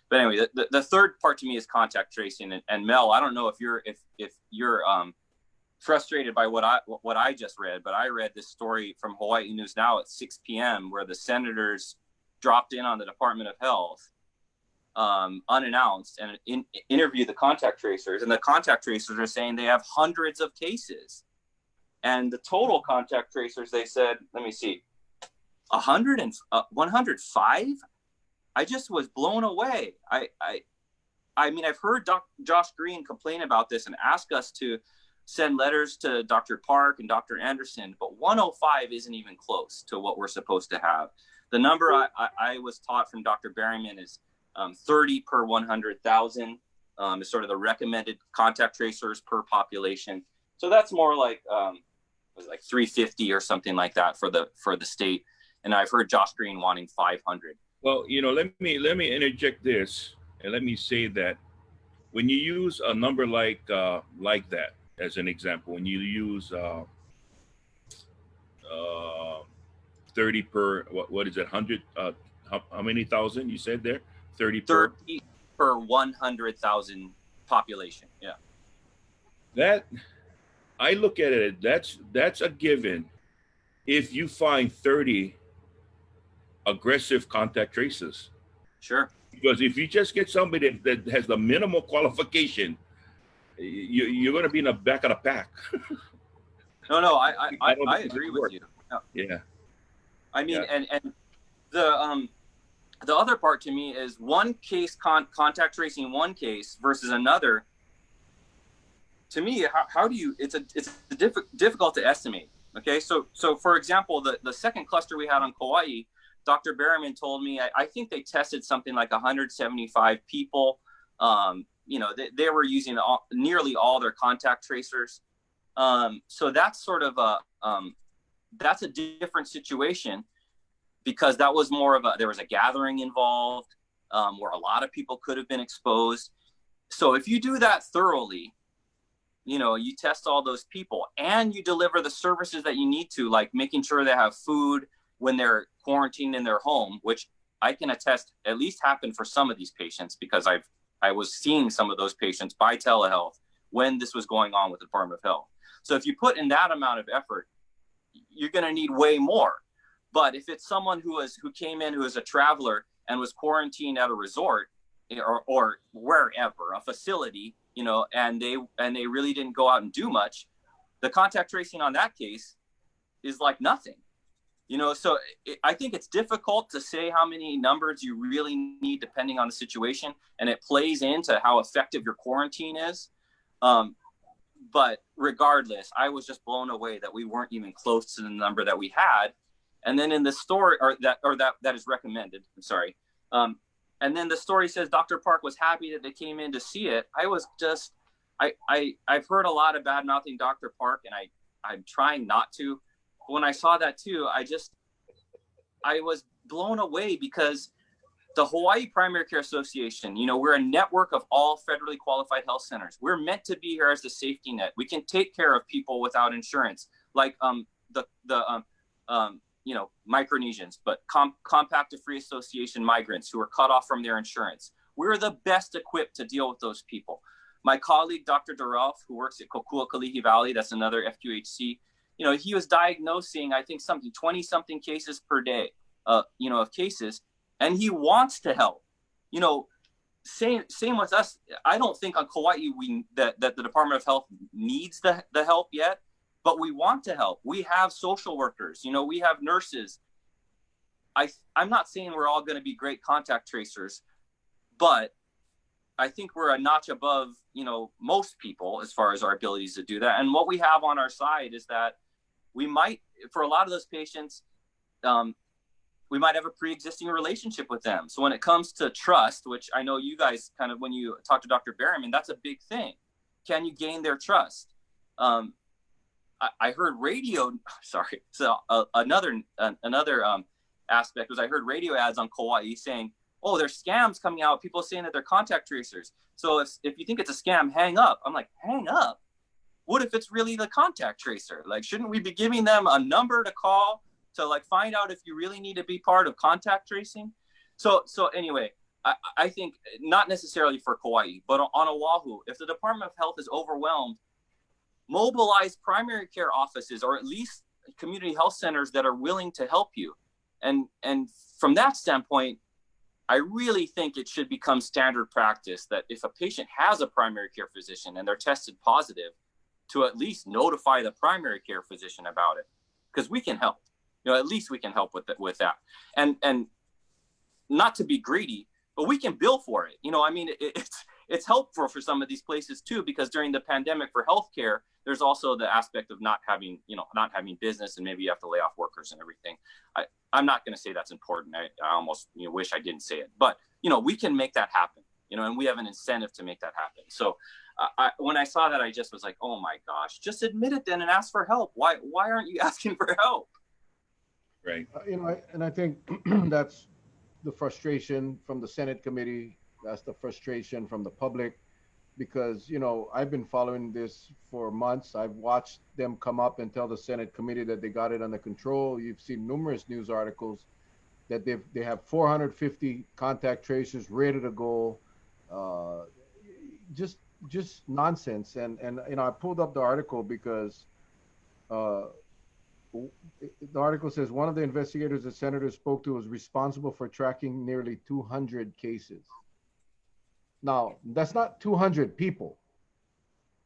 But anyway, the third part to me is contact tracing. And Mel, I don't know if you're frustrated by what I just read, but I read this story from Hawaii News Now at 6 p.m. where the senators dropped in on the Department of Health unannounced and interviewed the contact tracers, and the contact tracers are saying they have hundreds of cases. And the total contact tracers, they said, let me see, 105. I just was blown away. I mean, I've heard Josh Green complain about this and ask us to send letters to Dr. Park and Dr. Anderson, but 105 isn't even close to what we're supposed to have. The number I was taught from Dr. Berryman is 30 per 100,000 is sort of the recommended contact tracers per population. So that's more like 350 or something like that for the state. And I've heard Josh Green wanting 500. Well, let me interject this, and let me say that when you use a number like that as an example, when you use 30 per what is it, 100? How many thousand you said there? 30 per 100,000 population. Yeah. That, I look at it, that's a given if you find 30 aggressive contact tracers. Sure. Because if you just get somebody that has the minimal qualification, you're going to be in the back of the pack. No, I agree with you. Yeah. I mean, yeah. And the other part to me is one case contact tracing one case versus another. To me, how do you? It's difficult to estimate. Okay, so for example, the second cluster we had on Kauai, Dr. Berryman told me I think they tested something like 175 people. They were using nearly all their contact tracers. So that's sort of that's a different situation, because that was more of there was a gathering involved where a lot of people could have been exposed. So if you do that thoroughly, you test all those people and you deliver the services that you need to, like making sure they have food when they're quarantined in their home, which I can attest at least happened for some of these patients, because I was seeing some of those patients by telehealth when this was going on with the Department of Health. So if you put in that amount of effort, you're going to need way more. But if it's someone who came in who is a traveler and was quarantined at a resort or wherever, a facility, and they really didn't go out and do much, the contact tracing on that case is like nothing. So I think it's difficult to say how many numbers you really need depending on the situation, and it plays into how effective your quarantine is. But regardless, I was just blown away that we weren't even close to the number that we had. And then in the story, that is recommended. I'm sorry. And then the story says Dr. Park was happy that they came in to see it. I was just, I've heard a lot of bad mouthing Dr. Park, and I'm trying not to. But when I saw that too, I was blown away, because the Hawaii Primary Care Association, we're a network of all federally qualified health centers. We're meant to be here as the safety net. We can take care of people without insurance, like Micronesians, but Compacted Free Association migrants who are cut off from their insurance. We're the best equipped to deal with those people. My colleague, Dr. Duralf, who works at Kokua Kalihi Valley, that's another FQHC, he was diagnosing, I think, 20-something cases per day, of cases, and he wants to help. Same with us. I don't think on Kauai that the Department of Health needs the help yet, but we want to help. We have social workers, we have nurses. I'm not saying we're all going to be great contact tracers, but I think we're a notch above, most people as far as our abilities to do that. And what we have on our side is that we might, for a lot of those patients, we might have a pre-existing relationship with them. So when it comes to trust, which I know you guys kind of, when you talk to Dr. Berryman, that's a big thing. Can you gain their trust? I heard radio, sorry. So another aspect was I heard radio ads on Kauai saying, oh, there's scams coming out. People saying that they're contact tracers. So if you think it's a scam, hang up. I'm like, hang up? What if it's really the contact tracer? Like, shouldn't we be giving them a number to call to find out if you really need to be part of contact tracing? So anyway, I think not necessarily for Kauai, but on Oahu, if the Department of Health is overwhelmed, mobilize primary care offices or at least community health centers that are willing to help you. And from that standpoint, I really think it should become standard practice that if a patient has a primary care physician and they're tested positive, to at least notify the primary care physician about it, because we can help. At least we can help with that. And not to be greedy, but we can bill for it. I mean, it's helpful for some of these places too, because during the pandemic for healthcare, there's also the aspect of not having business, and maybe you have to lay off workers and everything. I'm not going to say that's important. I almost wish I didn't say it, but we can make that happen. And we have an incentive to make that happen. So when I saw that, I just was like, oh my gosh, just admit it then and ask for help. Why aren't you asking for help? Right. And I think that's the frustration from the Senate committee. That's the frustration from the public, because I've been following this for months. I've watched them come up and tell the Senate committee that they got it under control. You've seen numerous news articles that they have 450 contact tracers ready to go. Just nonsense. And I pulled up the article because the article says one of the investigators the senator spoke to was responsible for tracking nearly 200 cases. Now, that's not 200 people.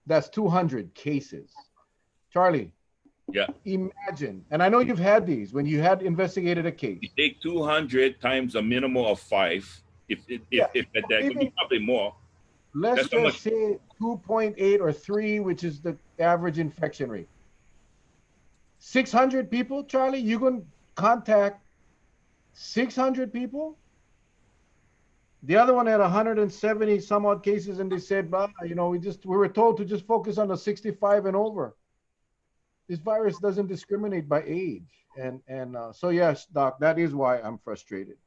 That's 200 cases. Charlie, Yeah. imagine, and I know you've had these, when you had investigated a case. You take 200 times a minimum of 5. If that could be probably more. Let's just say 2.8 or 3, which is the average infection rate. 600 people, Charlie, you going to contact 600 people? The other one had 170 some odd cases, and they said, we were told to just focus on the 65 and over. This virus doesn't discriminate by age. And so yes, Doc, that is why I'm frustrated.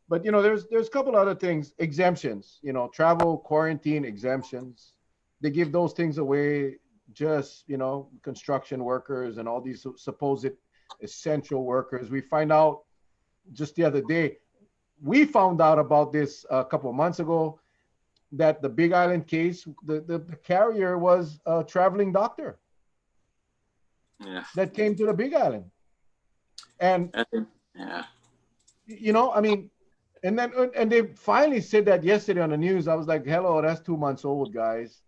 But there's a couple other things, exemptions, travel, quarantine exemptions. They give those things away, just construction workers and all these supposed essential workers. We find out just the other day, we found out about this a couple of months ago, that the Big Island case, the carrier was a traveling doctor. Yeah. That came to the Big Island. And yeah. I mean, and they finally said that yesterday on the news. I was like, hello, that's 2 months old, guys.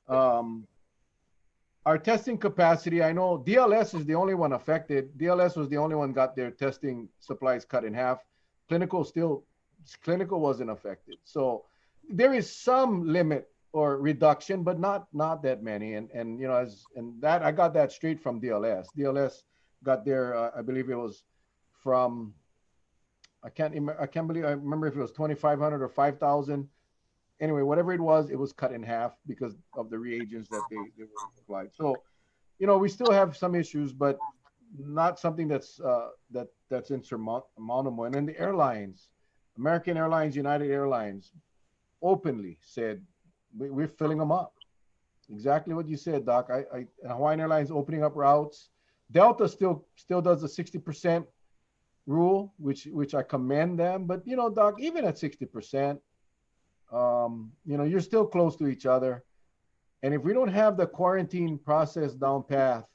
Our testing capacity, I know DLS is the only one affected. DLS was the only one got their testing supplies cut in half. Clinical wasn't affected. So there is some limit or reduction, but not that many. And that I got that straight from DLS. DLS got their, I believe it was from, I remember if it was 2,500 or 5,000. Anyway, whatever it was cut in half because of the reagents that they were supplied. So, we still have some issues, but not something that's insurmountable. And then the airlines, American Airlines, United Airlines, openly said we're filling them up. Exactly what you said, Doc. Hawaiian Airlines opening up routes. Delta still does the 60% rule, which I commend them. But Doc, even at 60%, you're still close to each other. And if we don't have the quarantine process down path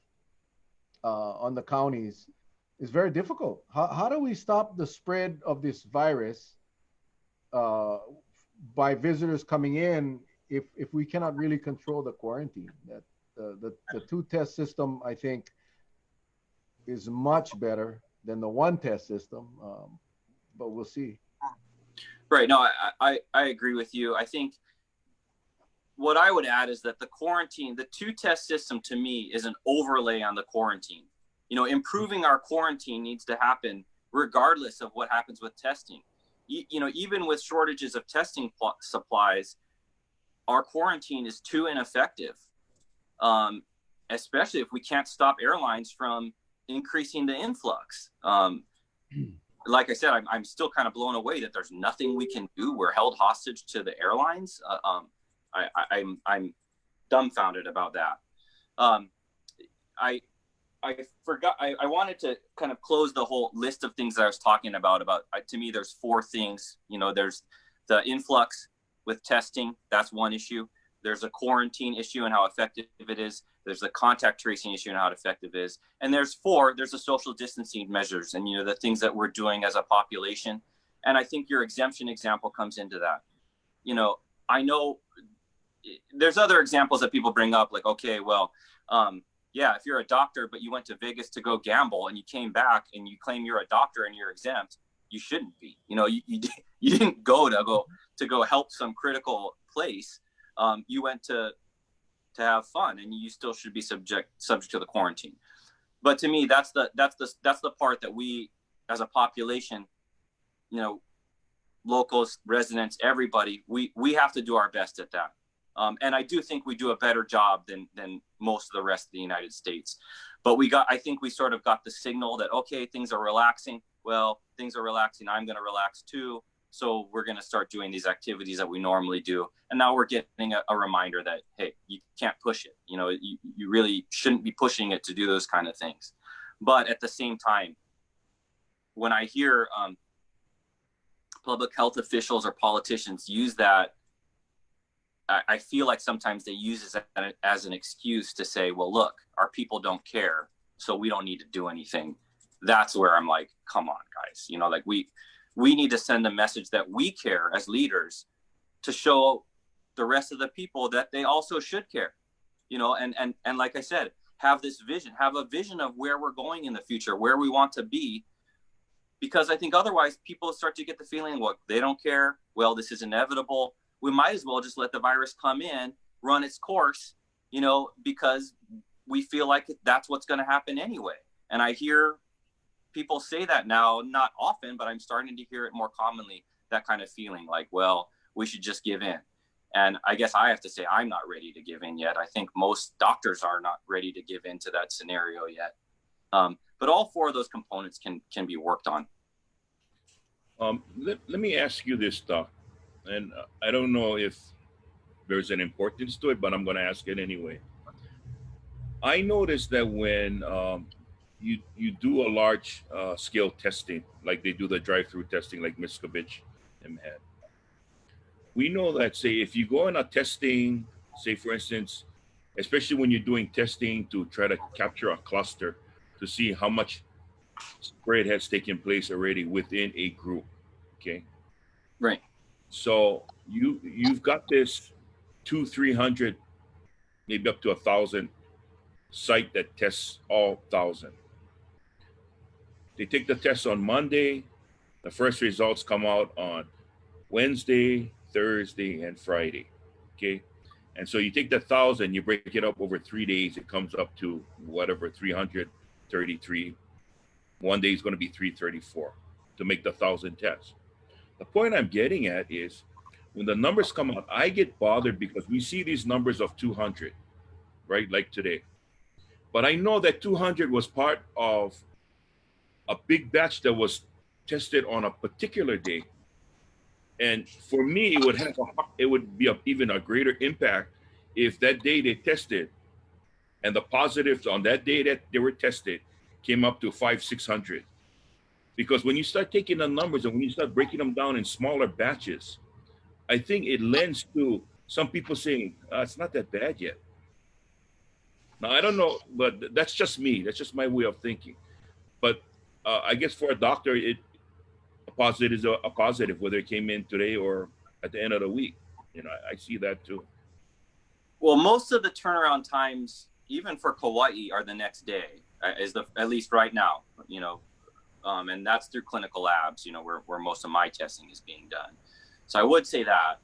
on the counties, it's very difficult. How do we stop the spread of this virus by visitors coming in if we cannot really control the quarantine? That the 2-test system, I think, is much better than the 1-test system, but we'll see. Right. No, I agree with you. I think what I would add is that the 2-test system to me is an overlay on the quarantine. Improving our quarantine needs to happen regardless of what happens with testing. Even with shortages of testing supplies, our quarantine is too ineffective, especially if we can't stop airlines from increasing the influx. Like I said, I'm still kind of blown away that there's nothing we can do. We're held hostage to the airlines. I'm dumbfounded about that. I forgot. I wanted to kind of close the whole list of things that I was talking about. To me, there's 4 things. There's the influx with testing. That's one issue. There's a quarantine issue and how effective it is. There's the contact tracing issue and how effective it is. And there's the social distancing measures and, the things that we're doing as a population. And I think your exemption example comes into that. I know there's other examples that people bring up, like, okay, well, yeah, if you're a doctor, but you went to Vegas to go gamble and you came back and you claim you're a doctor and you're exempt, you shouldn't be. You didn't go to go help some critical place. You went to have fun, and you still should be subject to the quarantine. But to me, that's the part that we, as a population, locals, residents, everybody, we have to do our best at that. And I do think we do a better job than most of the rest of the United States. But I think we sort of got the signal that, okay, things are relaxing. Well, things are relaxing. I'm going to relax too. So we're going to start doing these activities that we normally do. And now we're getting a reminder that, hey, you can't push it. You really shouldn't be pushing it to do those kind of things. But at the same time, when I hear public health officials or politicians use that, I feel like sometimes they use it as an excuse to say, well, look, our people don't care, so we don't need to do anything. That's where I'm like, come on, guys. Like we need to send a message that we care as leaders to show the rest of the people that they also should care, and like I said, have a vision of where we're going in the future, where we want to be. Because I think otherwise people start to get the feeling, well, they don't care. Well, this is inevitable. We might as well just let the virus come in, run its course, because we feel like that's what's going to happen anyway. And I hear people say that now, not often, but I'm starting to hear it more commonly, that kind of feeling like, well, we should just give in. And I guess I have to say, I'm not ready to give in yet. I think most doctors are not ready to give in to that scenario yet. But all four of those components can be worked on. Let me ask you this, Doc. And I don't know if there's an importance to it, but I'm going to ask it anyway. I noticed that when you do a large scale testing, like they do the drive-through testing, like Miskovich and had, we know that, say, if you go on a testing, say, for instance, especially when you're doing testing to try to capture a cluster to see how much spread has taken place already within a group, okay? Right. So you've got this 200-300, maybe up to 1,000 site that tests all 1,000. They take the test on Monday. The first results come out on Wednesday, Thursday, and Friday. Okay, and so you take the 1,000, you break it up over 3 days. It comes up to whatever 333. One day is going to be 334 to make the 1,000 tests. The point I'm getting at is when the numbers come out, I get bothered because we see these numbers of 200, right? Like today. But I know that 200 was part of a big batch that was tested on a particular day. And for me, it would be even a greater impact if that day they tested and the positives on that day that they were tested came up to 500-600. Because when you start taking the numbers and when you start breaking them down in smaller batches, I think it lends to some people saying, it's not that bad yet. Now, I don't know, but that's just me. That's just my way of thinking. But I guess for a doctor, a positive is a positive, whether it came in today or at the end of the week. I see that too. Well, most of the turnaround times, even for Kauai, are the next day, at least right now, and that's through clinical labs, where most of my testing is being done. So I would say that.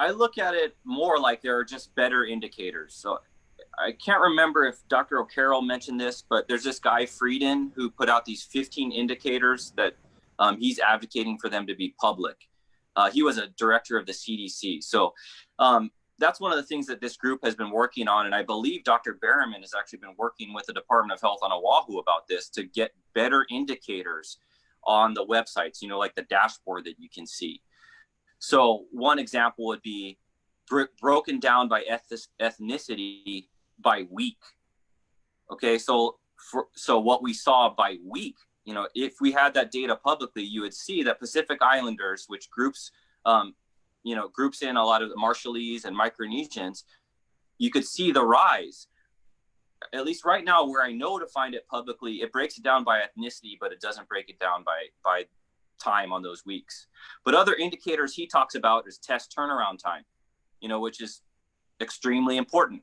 I look at it more like there are just better indicators. So I can't remember if Dr. O'Carroll mentioned this, but there's this guy, Frieden, who put out these 15 indicators that he's advocating for them to be public. He was a director of the CDC. So that's one of the things that this group has been working on. And I believe Dr. Berriman has actually been working with the Department of Health on Oahu about this to get better indicators on the websites, like the dashboard that you can see. So one example would be broken down by ethnicity by week. Okay, so what we saw by week, if we had that data publicly, you would see that Pacific Islanders, which groups groups in a lot of the Marshallese and Micronesians, you could see the rise. At least right now, where I know to find it publicly, it breaks it down by ethnicity, but it doesn't break it down by time on those weeks. But other indicators he talks about is test turnaround time, which is extremely important.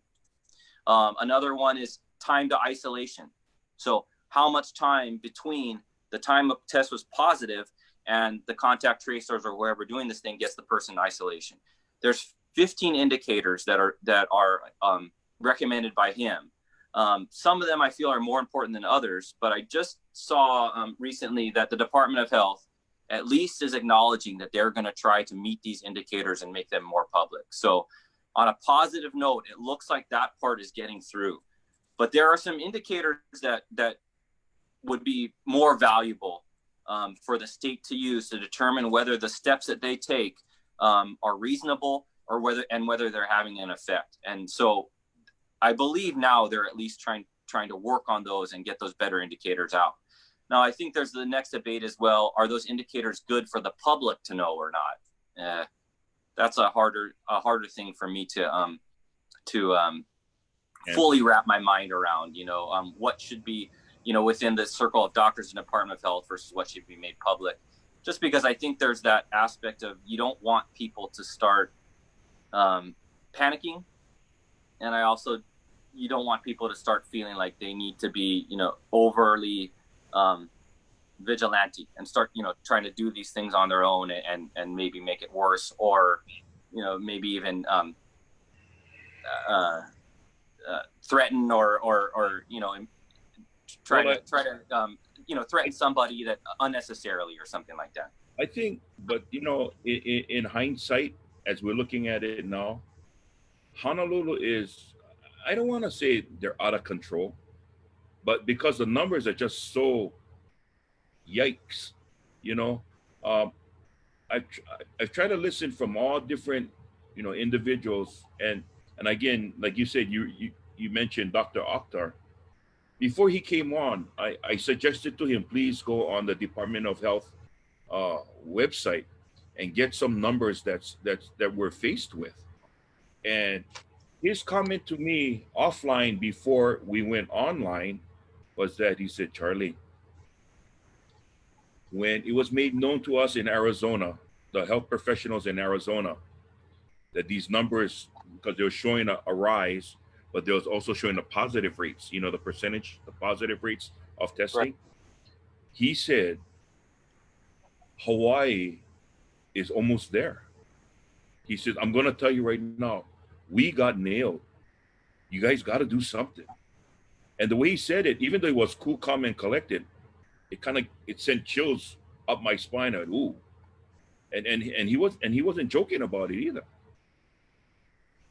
Another one is time to isolation. So how much time between the time a test was positive and the contact tracers or wherever doing this thing gets the person in isolation. There's 15 indicators that are recommended by him. Some of them I feel are more important than others, but I just saw recently that the Department of Health at least is acknowledging that they're going to try to meet these indicators and make them more public. So on a positive note, it looks like that part is getting through. But there are some indicators that would be more valuable for the state to use to determine whether the steps that they take are reasonable or whether they're having an effect. And so I believe now they're at least trying to work on those and get those better indicators out. Now, I think there's the next debate as well. Are those indicators good for the public to know or not? That's a harder thing for me to fully wrap my mind around. What should be within the circle of doctors and Department of Health versus what should be made public. Just because I think there's that aspect of you don't want people to start panicking, and you don't want people to start feeling like they need to be overly vigilante and start trying to do these things on their own and maybe make it worse, or maybe even threaten or try to threaten somebody that unnecessarily or something like that. I think, but in hindsight, as we're looking at it now, Honolulu is, I don't want to say they're out of control, but because the numbers are just so yikes, I've tried to listen from all different, individuals, and again, like you said, you mentioned Dr. Akhtar. Before he came on, I suggested to him, please go on the Department of Health website and get some numbers that we're faced with. And his comment to me offline before we went online was that he said, Charlie, when it was made known to us in Arizona, the health professionals in Arizona, that these numbers, because they were showing a rise, but they was also showing the positive rates, the positive rates of testing. Right. He said, Hawaii is almost there. He says, I'm going to tell you right now, we got nailed. You guys got to do something. And the way he said it, even though it was cool, calm, and collected, it sent chills up my spine. Ooh, and he wasn't joking about it either.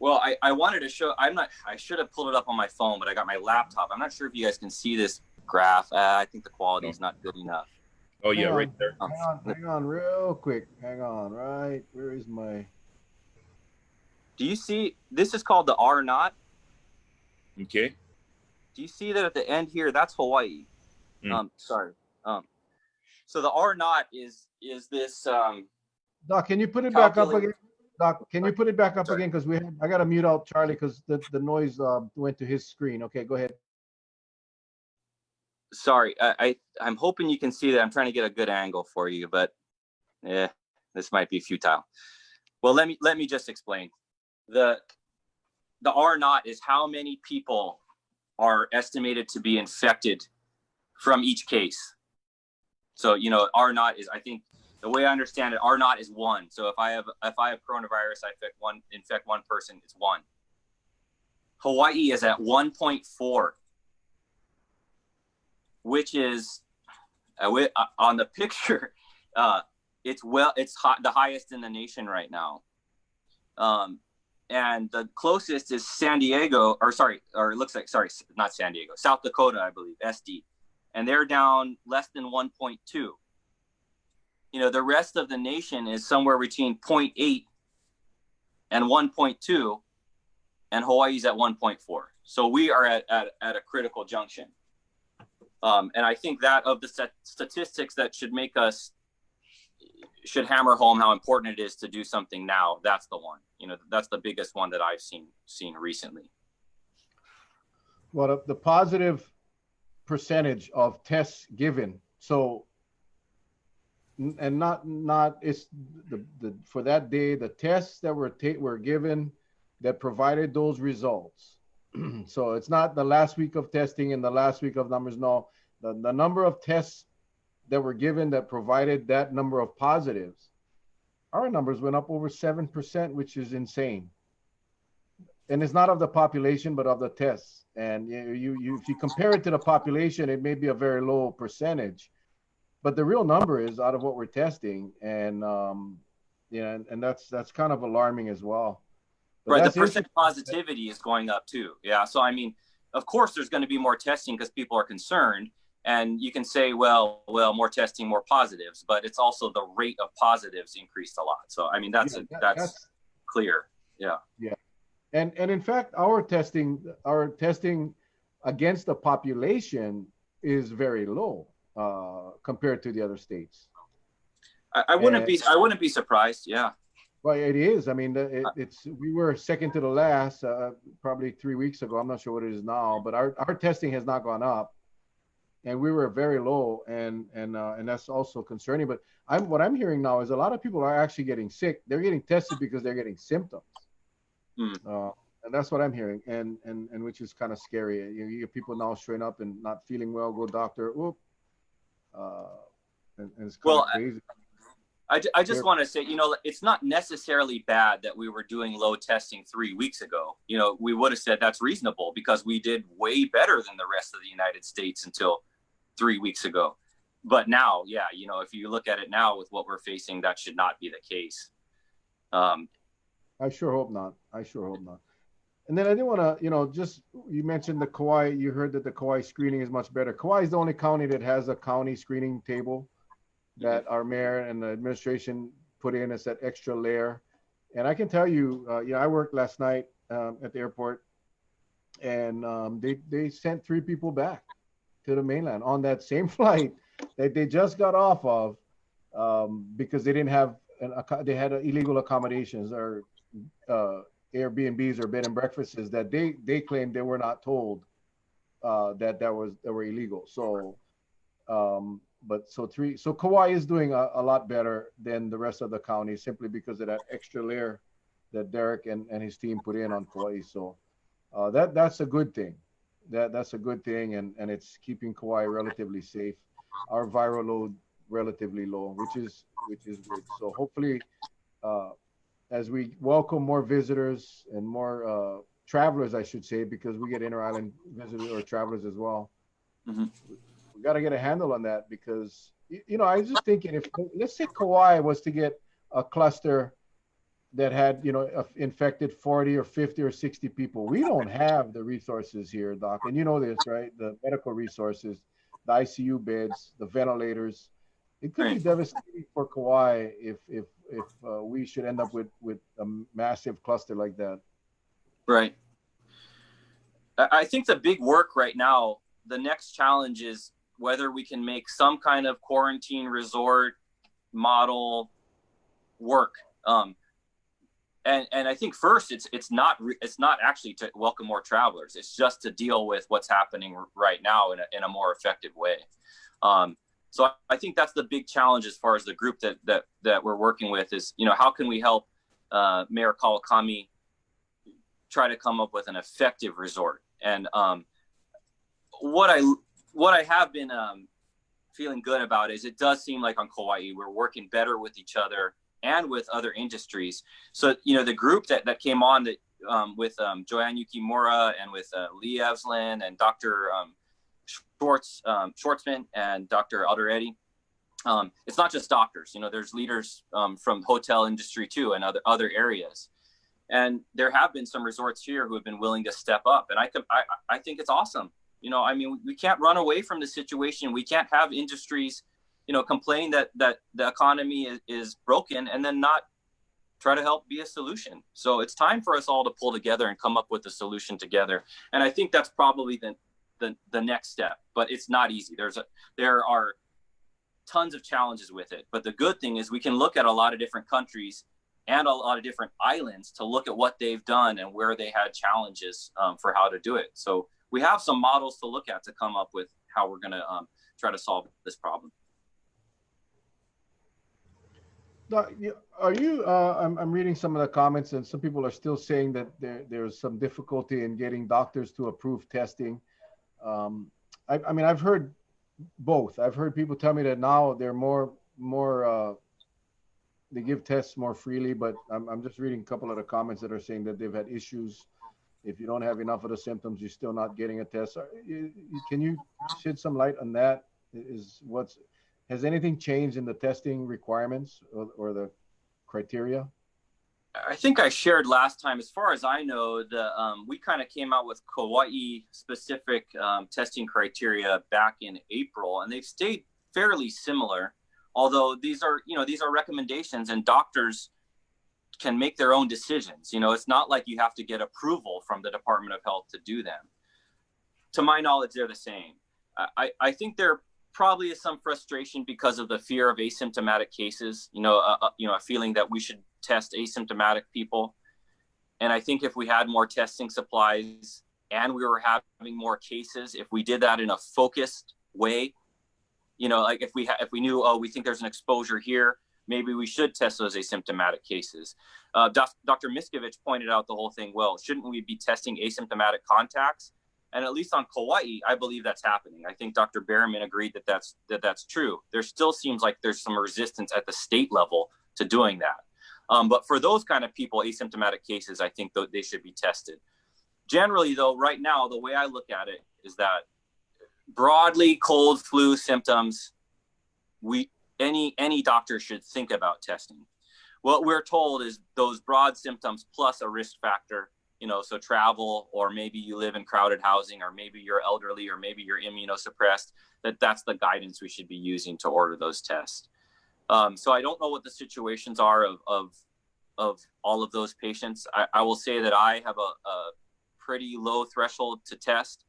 Well, I wanted to show. I should have pulled it up on my phone, but I got my laptop. I'm not sure if you guys can see this graph. I think the quality is not good enough. Oh yeah, right there. Hang on, real quick. Hang on, right? Where is my? Do you see? This is called the R naught. Okay. Do you see that at the end here? That's Hawaii. Sorry. So the R naught is this. Doc, can you put it back up again? Doc, can you put it back up again? Because I got to mute out Charlie because the noise went to his screen. Okay, go ahead. Sorry, I'm hoping you can see that. I'm trying to get a good angle for you, but this might be futile. Well, let me just explain. The R naught is how many people are estimated to be infected from each case. So R naught is, I think, the way I understand it, R naught is 1. So if I have coronavirus, I infect one person, it's 1. Hawaii is at 1.4, which is on the picture. It's the highest in the nation right now. And the closest is San Diego, not San Diego, South Dakota, I believe, SD, and they're down less than 1.2. The rest of the nation is somewhere between 0.8 and 1.2, and Hawaii's at 1.4. So we are at a critical junction. And I think that of the statistics that should make us, should hammer home how important it is to do something now. That's the one. That's the biggest one that I've seen recently. Well, the positive percentage of tests given. So, and not it's the for that day, the tests that were given that provided those results. So it's not the last week of testing and the last week of numbers. No, the number of tests that were given that provided that number of positives, our numbers went up over 7%, which is insane. And it's not of the population, but of the tests. And you if you compare it to the population, it may be a very low percentage, but the real number is out of what we're testing, and and that's kind of alarming as well. But right, the percent positivity is going up too. Yeah, so I mean, of course, there's going to be more testing because people are concerned, and you can say, well, more testing, more positives, but it's also the rate of positives increased a lot. So I mean, that's clear. Yeah. Yeah. And in fact, our testing against the population is very low compared to the other states. I wouldn't be surprised. Yeah. Well, it is. I mean, we were second to the last probably 3 weeks ago. I'm not sure what it is now, but our testing has not gone up, and we were very low, and that's also concerning. But what I'm hearing now is a lot of people are actually getting sick. They're getting tested because they're getting symptoms. And that's what I'm hearing, and which is kind of scary. You get people now showing up and not feeling well, go doctor, and it's kind of crazy. I just want to say, it's not necessarily bad that we were doing low testing 3 weeks ago. We would have said that's reasonable because we did way better than the rest of the United States until 3 weeks ago. But now, yeah, if you look at it now with what we're facing, that should not be the case. I sure hope not. And then I didn't want to, you mentioned the Kauai. You heard that the Kauai screening is much better. Kauai is the only county that has a county screening table that our mayor and the administration put in as that extra layer. And I can tell you, I worked last night at the airport, and they sent 3 people back to the mainland on that same flight that they just got off of because they didn't have they had illegal accommodations or Airbnbs or bed and breakfasts that they claimed they were not told that were illegal. So, so Kauai is doing a lot better than the rest of the counties simply because of that extra layer that Derek and his team put in on Kauai. So that's a good thing. That's a good thing, and it's keeping Kauai relatively safe. Our viral load relatively low, which is good. So hopefully, as we welcome more visitors and more travelers, I should say, because we get inter-island visitors or travelers as well. Mm-hmm. We got to get a handle on that because, I was just thinking if, let's say Kauai was to get a cluster that had, infected 40 or 50 or 60 people. We don't have the resources here, Doc. And you know this, right? The medical resources, the ICU beds, the ventilators. It could be devastating for Kauai if we should end up with a massive cluster like that. Right. I think the big work right now, the next challenge is whether we can make some kind of quarantine resort model work. And I think first it's not actually to welcome more travelers. It's just to deal with what's happening right now in a more effective way. So I think that's the big challenge as far as the group that we're working with is, how can we help Mayor Kawakami try to come up with an effective resort? And what I have been feeling good about is it does seem like on Kauai we're working better with each other and with other industries. So the group that came on that with Joanne Yukimura and with Lee Evslin and Dr. Schwartzman and Dr. Alderetti. It's not just doctors, there's leaders from hotel industry too and other areas. And there have been some resorts here who have been willing to step up. And I think it's awesome. We can't run away from the situation. We can't have industries, complain that the economy is broken and then not try to help be a solution. So it's time for us all to pull together and come up with a solution together. And I think that's probably the next step, but it's not easy. There are tons of challenges with it. But the good thing is we can look at a lot of different countries and a lot of different islands to look at what they've done and where they had challenges for how to do it. So we have some models to look at to come up with how we're going to try to solve this problem. Are you? I'm reading some of the comments, and some people are still saying that there's some difficulty in getting doctors to approve testing. I mean, I've heard both. I've heard people tell me that now they're more they give tests more freely, but I'm just reading a couple of the comments that are saying that they've had issues. If you don't have enough of the symptoms, you're still not getting a test. Can you shed some light on that? Has anything changed in the testing requirements or the criteria? I think I shared last time, as far as I know, we kind of came out with Kauai specific testing criteria back in April, and they've stayed fairly similar. Although these are recommendations, and doctors can make their own decisions. It's not like you have to get approval from the Department of Health to do them. To my knowledge, they're the same. I think there probably is some frustration because of the fear of asymptomatic cases. A feeling that we should test asymptomatic people. And I think if we had more testing supplies and we were having more cases, if we did that in a focused way, like if we knew, we think there's an exposure here, maybe we should test those asymptomatic cases. Dr. Miskovich pointed out the whole thing well. Shouldn't we be testing asymptomatic contacts? And at least on Kauai, I believe that's happening. I think Dr. Behrman agreed that that's true. There still seems like there's some resistance at the state level to doing that. But for those kind of people, asymptomatic cases, I think they should be tested. Generally, though, right now, the way I look at it is that broadly cold flu symptoms, any doctor should think about testing. What we're told is those broad symptoms plus a risk factor, so travel, or maybe you live in crowded housing, or maybe you're elderly, or maybe you're immunosuppressed, that's the guidance we should be using to order those tests. So I don't know what the situations are of all of those patients. I will say that I have a pretty low threshold to test.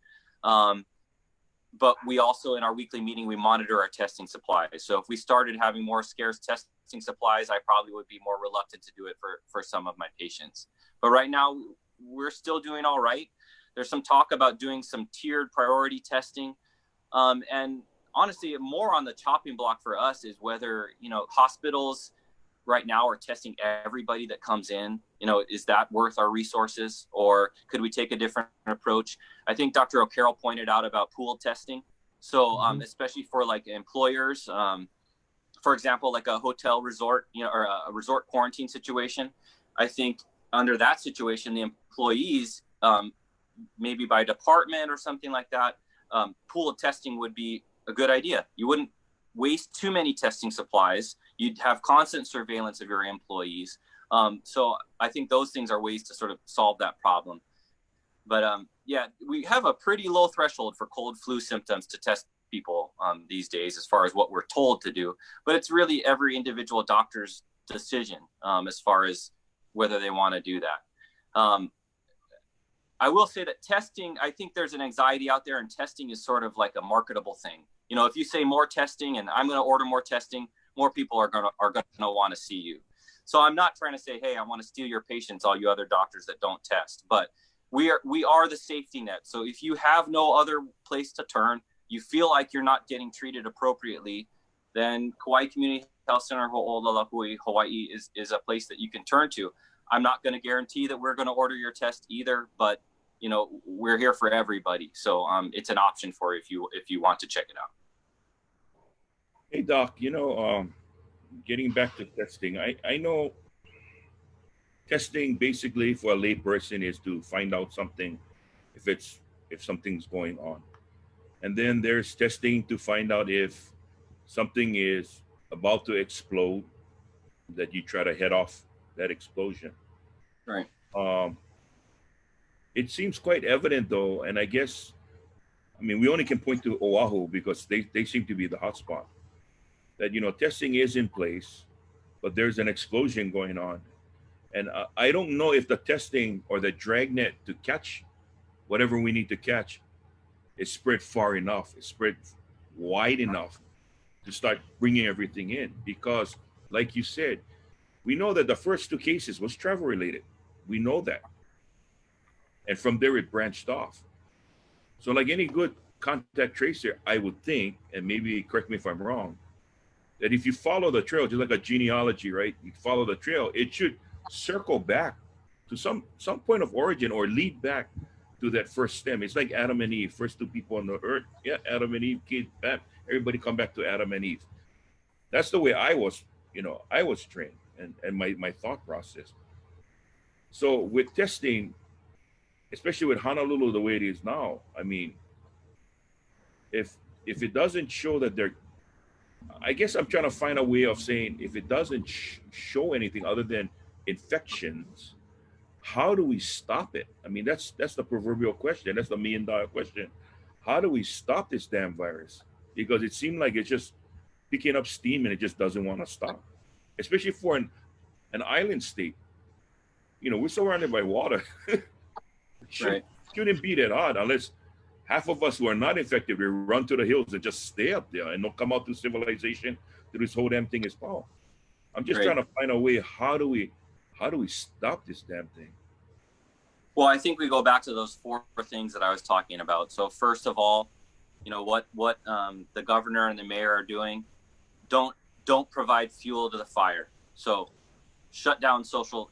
But we also, in our weekly meeting, we monitor our testing supplies. So if we started having more scarce testing supplies, I probably would be more reluctant to do it for some of my patients. But right now, we're still doing all right. There's some talk about doing some tiered priority testing. And honestly, more on the chopping block for us is whether, hospitals right now are testing everybody that comes in. Is that worth our resources, or could we take a different approach? I think Dr. O'Carroll pointed out about pooled testing. So especially for like employers, for example, like a hotel resort, or a resort quarantine situation, I think under that situation, the employees, maybe by department or something like that, pool of testing would be a good idea. You wouldn't waste too many testing supplies. You'd have constant surveillance of your employees. So I think those things are ways to sort of solve that problem. But yeah, we have a pretty low threshold for cold flu symptoms to test people these days, as far as what we're told to do. But it's really every individual doctor's decision as far as whether they want to do that. I will say that testing, I think there's an anxiety out there, and testing is sort of like a marketable thing. If you say more testing and I'm going to order more testing, more people are going to want to see you. So I'm not trying to say, hey, I want to steal your patients, all you other doctors that don't test. But we are the safety net. So if you have no other place to turn, you feel like you're not getting treated appropriately, then Kauai Community Health Center, Hoola Lahui, Hawaii is a place that you can turn to. I'm not going to guarantee that we're going to order your test either, but we're here for everybody. So it's an option for if you want to check it out. Hey, Doc, getting back to testing, I know testing basically for a layperson is to find out something, if something's going on. And then there's testing to find out if something is about to explode, that you try to head off that explosion. Right. It seems quite evident though, and I guess, we only can point to Oahu because they seem to be the hotspot, that, testing is in place, but there's an explosion going on. And I don't know if the testing or the dragnet to catch whatever we need to catch is spread far enough, is spread wide enough to start bringing everything in because, like you said, we know that the first two cases was travel related. We know that, and from there it branched off. So, like any good contact tracer, I would think, and maybe correct me if I'm wrong, that if you follow the trail, just like a genealogy, right? You follow the trail, it should circle back to some point of origin or lead back to that first stem. It's like Adam and Eve, first two people on the earth. Yeah, Adam and Eve, kid, bam, everybody come back to Adam and Eve. That's the way I was, I was trained and my thought process. So with testing, especially with Honolulu the way it is now, I mean, if it doesn't show that they're, I guess I'm trying to find a way of saying if it doesn't show anything other than infections, how do we stop it? I mean, that's the proverbial question. That's the $1 million question. How do we stop this damn virus? Because it seemed like it's just picking up steam and it just doesn't want to stop, especially for an island state. We're surrounded by water. Right. Shouldn't be that hard unless half of us who are not infected, we run to the hills and just stay up there and don't come out to civilization till this whole damn thing is solved. I'm just Right. trying to find a way. How do we stop this damn thing? Well, I think we go back to those four things that I was talking about. So first of all, what the governor and the mayor are doing, don't provide fuel to the fire. So shut down social,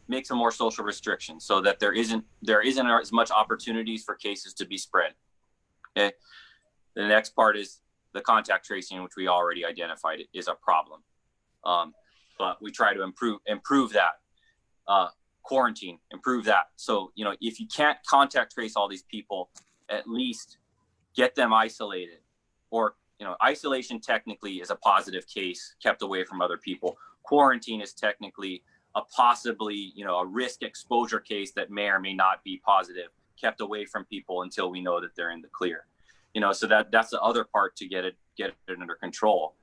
make some more social restrictions so that there isn't as much opportunities for cases to be spread. Okay. The next part is the contact tracing, which we already identified is a problem. But we try to improve that. Quarantine, improve that. So, if you can't contact trace all these people, at least get them isolated. Or, isolation technically is a positive case kept away from other people. Quarantine is technically a possibly, a risk exposure case that may or may not be positive, kept away from people until we know that they're in the clear. So that's the other part to get it under control.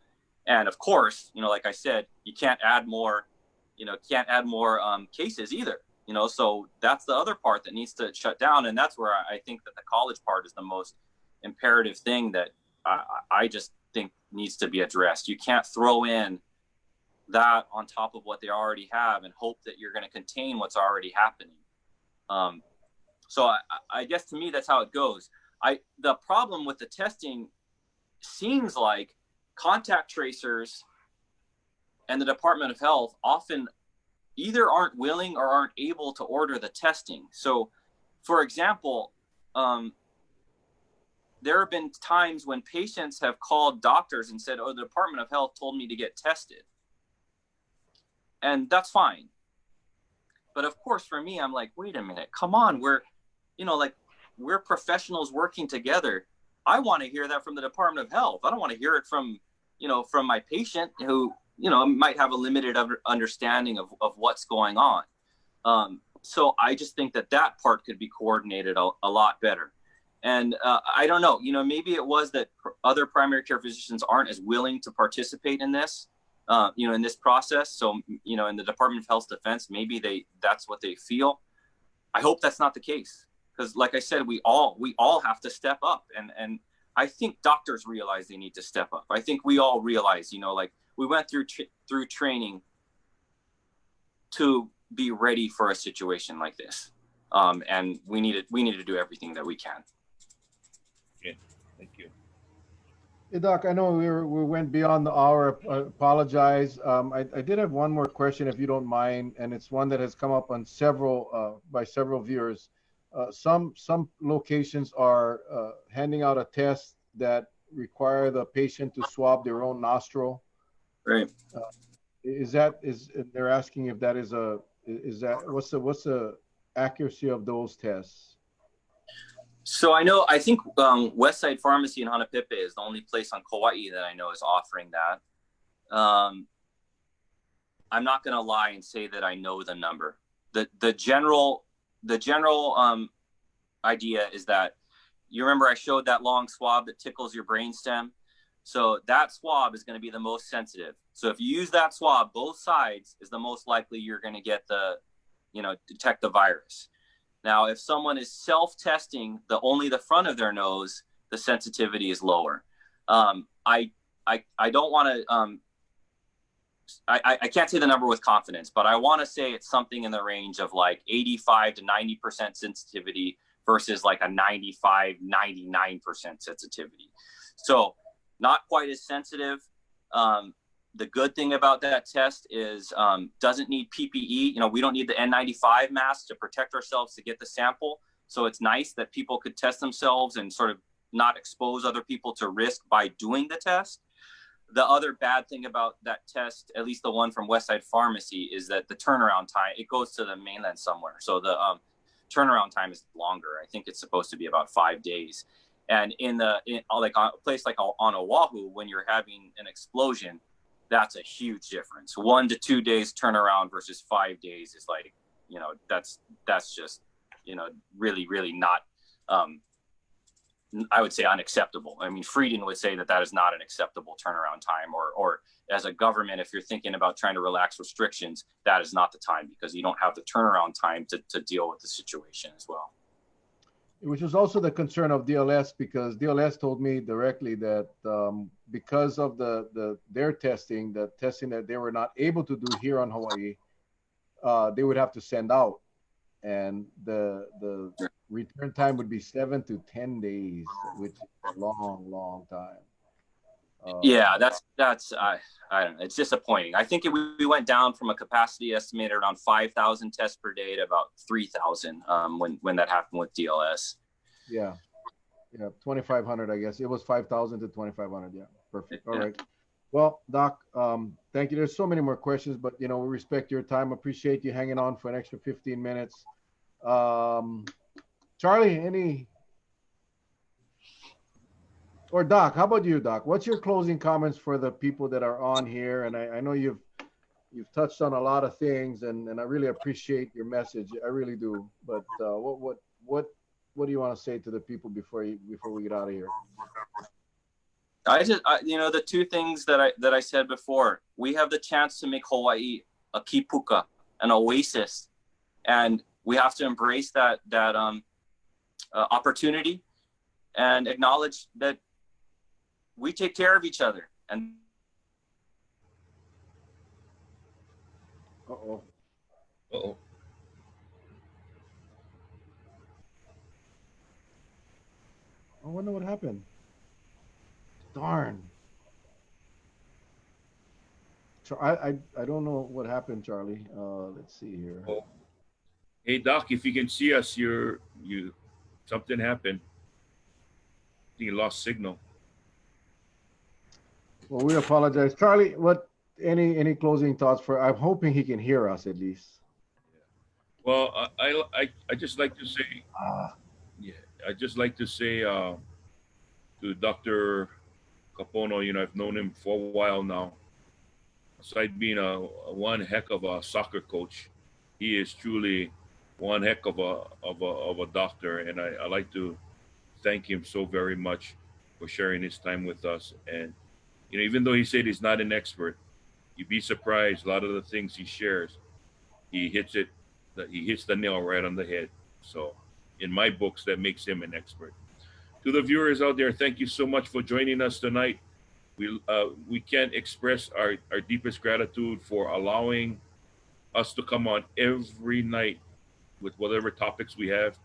And of course, like I said, you can't add more cases either, so that's the other part that needs to shut down. And that's where I think that the college part is the most imperative thing that I just think needs to be addressed. You can't throw in that on top of what they already have and hope that you're going to contain what's already happening. So I guess to me, that's how it goes. The problem with the testing seems like contact tracers and the Department of Health often either aren't willing or aren't able to order the testing. So, for example, there have been times when patients have called doctors and said, "Oh, the Department of Health told me to get tested." And that's fine. But of course, for me, I'm like, wait a minute, come on. We're professionals working together. I want to hear that from the Department of Health. I don't want to hear it from my patient who, might have a limited understanding of what's going on. So I just think that part could be coordinated a lot better. And I don't know, maybe it was that other primary care physicians aren't as willing to participate in this, in this process. So, in the Department of Health's defense, maybe that's what they feel. I hope that's not the case. Because like I said, we all have to step up. And I think doctors realize they need to step up. I think we all realize, we went through training to be ready for a situation like this. And we need to do everything that we can. Yeah, thank you. Hey, Doc, I know we went beyond the hour. I apologize. I did have one more question, if you don't mind, and it's one that has come up on by several viewers. Some locations are handing out a test that require the patient to swab their own nostril. Right. They're asking if that what's the accuracy of those tests? So I think Westside Pharmacy in Hanapepe is the only place on Kauai that I know is offering that. I'm not going to lie and say that I know the number. The general idea is that, you remember I showed that long swab that tickles your brainstem. So that swab is going to be the most sensitive. So if you use that swab, both sides is the most likely you're going to get detect the virus. Now, if someone is self-testing only the front of their nose, the sensitivity is lower. I I don't want to I can't say the number with confidence, but I want to say it's something in the range of like 85 to 90% sensitivity versus like a 95, 99% sensitivity. So not quite as sensitive. The good thing about that test is doesn't need PPE. You know, we don't need the N95 mask to protect ourselves to get the sample. So it's nice that people could test themselves and sort of not expose other people to risk by doing the test. The other bad thing about that test, at least the one from Westside Pharmacy, is that the turnaround time, it goes to the mainland somewhere. So the turnaround time is longer. I think it's supposed to be about 5 days. And like on a place like on Oahu, when you're having an explosion, that's a huge difference. 1 to 2 days turnaround versus 5 days is like, you know, that's just, you know, really, really not, I would say unacceptable. I mean, Frieden would say that that is not an acceptable turnaround time, or as a government, if you're thinking about trying to relax restrictions, that is not the time because you don't have the turnaround time to deal with the situation as well. Which was also the concern of DLS, because DLS told me directly that because of their testing, the testing that they were not able to do here on Hawaii, they would have to send out, and the return time would be 7 to 10 days, which is a long time. Yeah, that's I don't know. It's disappointing. I think we went down from a capacity estimated around 5,000 tests per day to about 3,000 when that happened with DLS. Yeah, 2,500. I guess it was 5,000 to 2,500. Yeah, perfect. All right. Well, Doc, thank you. There's so many more questions, but you know, we respect your time. Appreciate you hanging on for an extra 15 minutes. Charlie, any? Or Doc, how about you, Doc? What's your closing comments for the people that are on here? And I know you've touched on a lot of things, and I really appreciate your message. I really do. But what do you want to say to the people before we get out of here? You know, the two things that I said before, we have the chance to make Hawaii a kipuka, an oasis, and we have to embrace that opportunity and acknowledge that we take care of each other. And Uh-oh. I wonder what happened. Darn. So I don't know what happened, Charlie. Let's see here. Oh. Hey Doc, if you can see us, something happened. I think you lost signal. Well, we apologize, Charlie. What? Any closing thoughts for? I'm hoping he can hear us at least. Well, I just like to say, I just like to say to Dr. Kapono, you know, I've known him for a while now. Aside being one heck of a soccer coach, he is truly one heck of a doctor, and I like to thank him so very much for sharing his time with us. And you know, even though he said he's not an expert, you'd be surprised a lot of the things he shares. He hits the nail right on the head. So, in my books, that makes him an expert. To the viewers out there, thank you so much for joining us tonight. We can't express our deepest gratitude for allowing us to come on every night with whatever topics we have,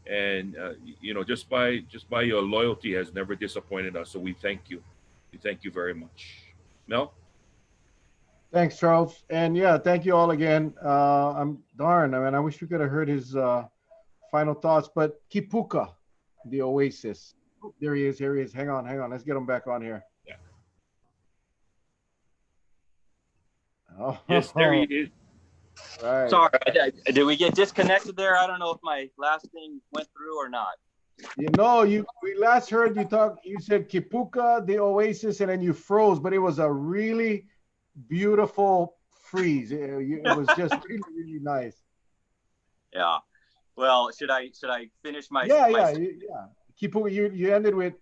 and you know, just by your loyalty has never disappointed us. So we thank you. We thank you very much. Mel? Thanks, Charles. And yeah, thank you all again. I mean, I wish we could have heard his final thoughts, but Kipuka, the oasis. Oh, there he is. Here he is. Hang on. Let's get him back on here. Yeah. Oh. Yes, there he is. Right. sorry, did we get disconnected there? I don't know if my last thing went through or not. You know, we last heard you talk. You said Kipuka, the oasis, and then you froze, but it was a really beautiful freeze. It was just really, really nice. Yeah. Well, should I finish my? Yeah. Kipuka, you ended with.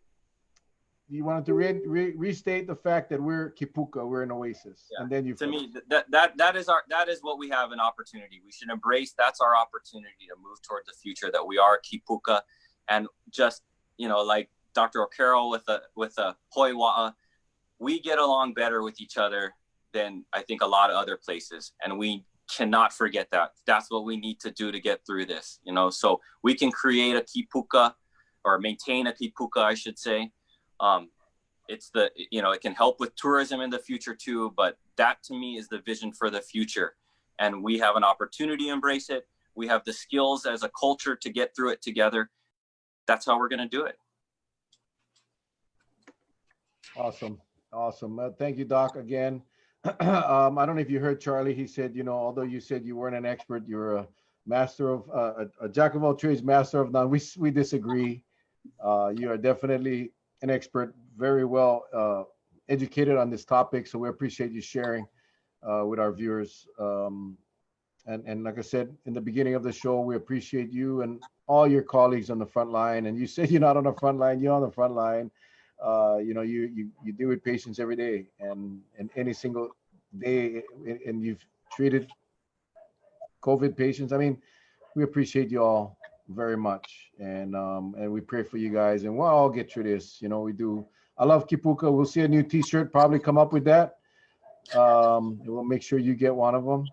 You wanted to restate the fact that we're Kipuka, we're an oasis, Yeah. and then you. To me, that is what we have an opportunity. We should embrace. That's our opportunity to move toward the future. That we are Kipuka, and just, you know, like Dr. O'Carroll with a Hoiwa'a, we get along better with each other than I think a lot of other places. And we cannot forget that. That's what we need to do to get through this, you know, so we can create a kipuka, or maintain a kipuka, I should say. It's the, you know, it can help with tourism in the future too, but that to me is the vision for the future. And we have an opportunity to embrace it. We have the skills as a culture to get through it together. That's how we're going to do it. Awesome. Awesome. Thank you, Doc, again. I don't know if you heard Charlie. He said, you know, although you said you weren't an expert, you're a master of, a jack of all trades, master of none. We disagree. You are definitely an expert, very well educated on this topic. So we appreciate you sharing with our viewers. And like I said in the beginning of the show, we appreciate you and all your colleagues on the front line. And you say you're not on the front line, you're on the front line. You know, you deal with patients every day and any single day, and you've treated COVID patients. I mean, we appreciate you all very much, and we pray for you guys, and we'll all get through this. You know, we do. I love Kipuka. We'll see a new T-shirt probably come up with that. We'll make sure you get one of them.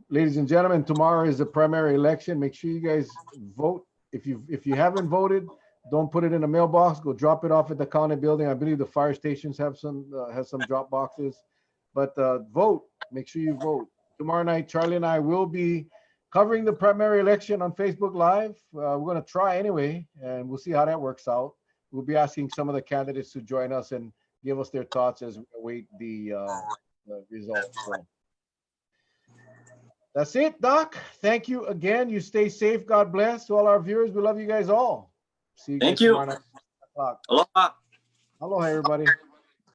Ladies and gentlemen, tomorrow is the primary election. Make sure you guys vote. If you haven't voted, don't put it in a mailbox. Go drop it off at the county building. I believe the fire stations have some drop boxes. But vote. Make sure you vote. Tomorrow night, Charlie and I will be covering the primary election on Facebook Live. We're going to try anyway, and we'll see how that works out. We'll be asking some of the candidates to join us and give us their thoughts as we await the results. So that's it, Doc. Thank you again. You stay safe. God bless. To all our viewers, we love you guys all. See you guys tomorrow night. Aloha. Aloha, everybody.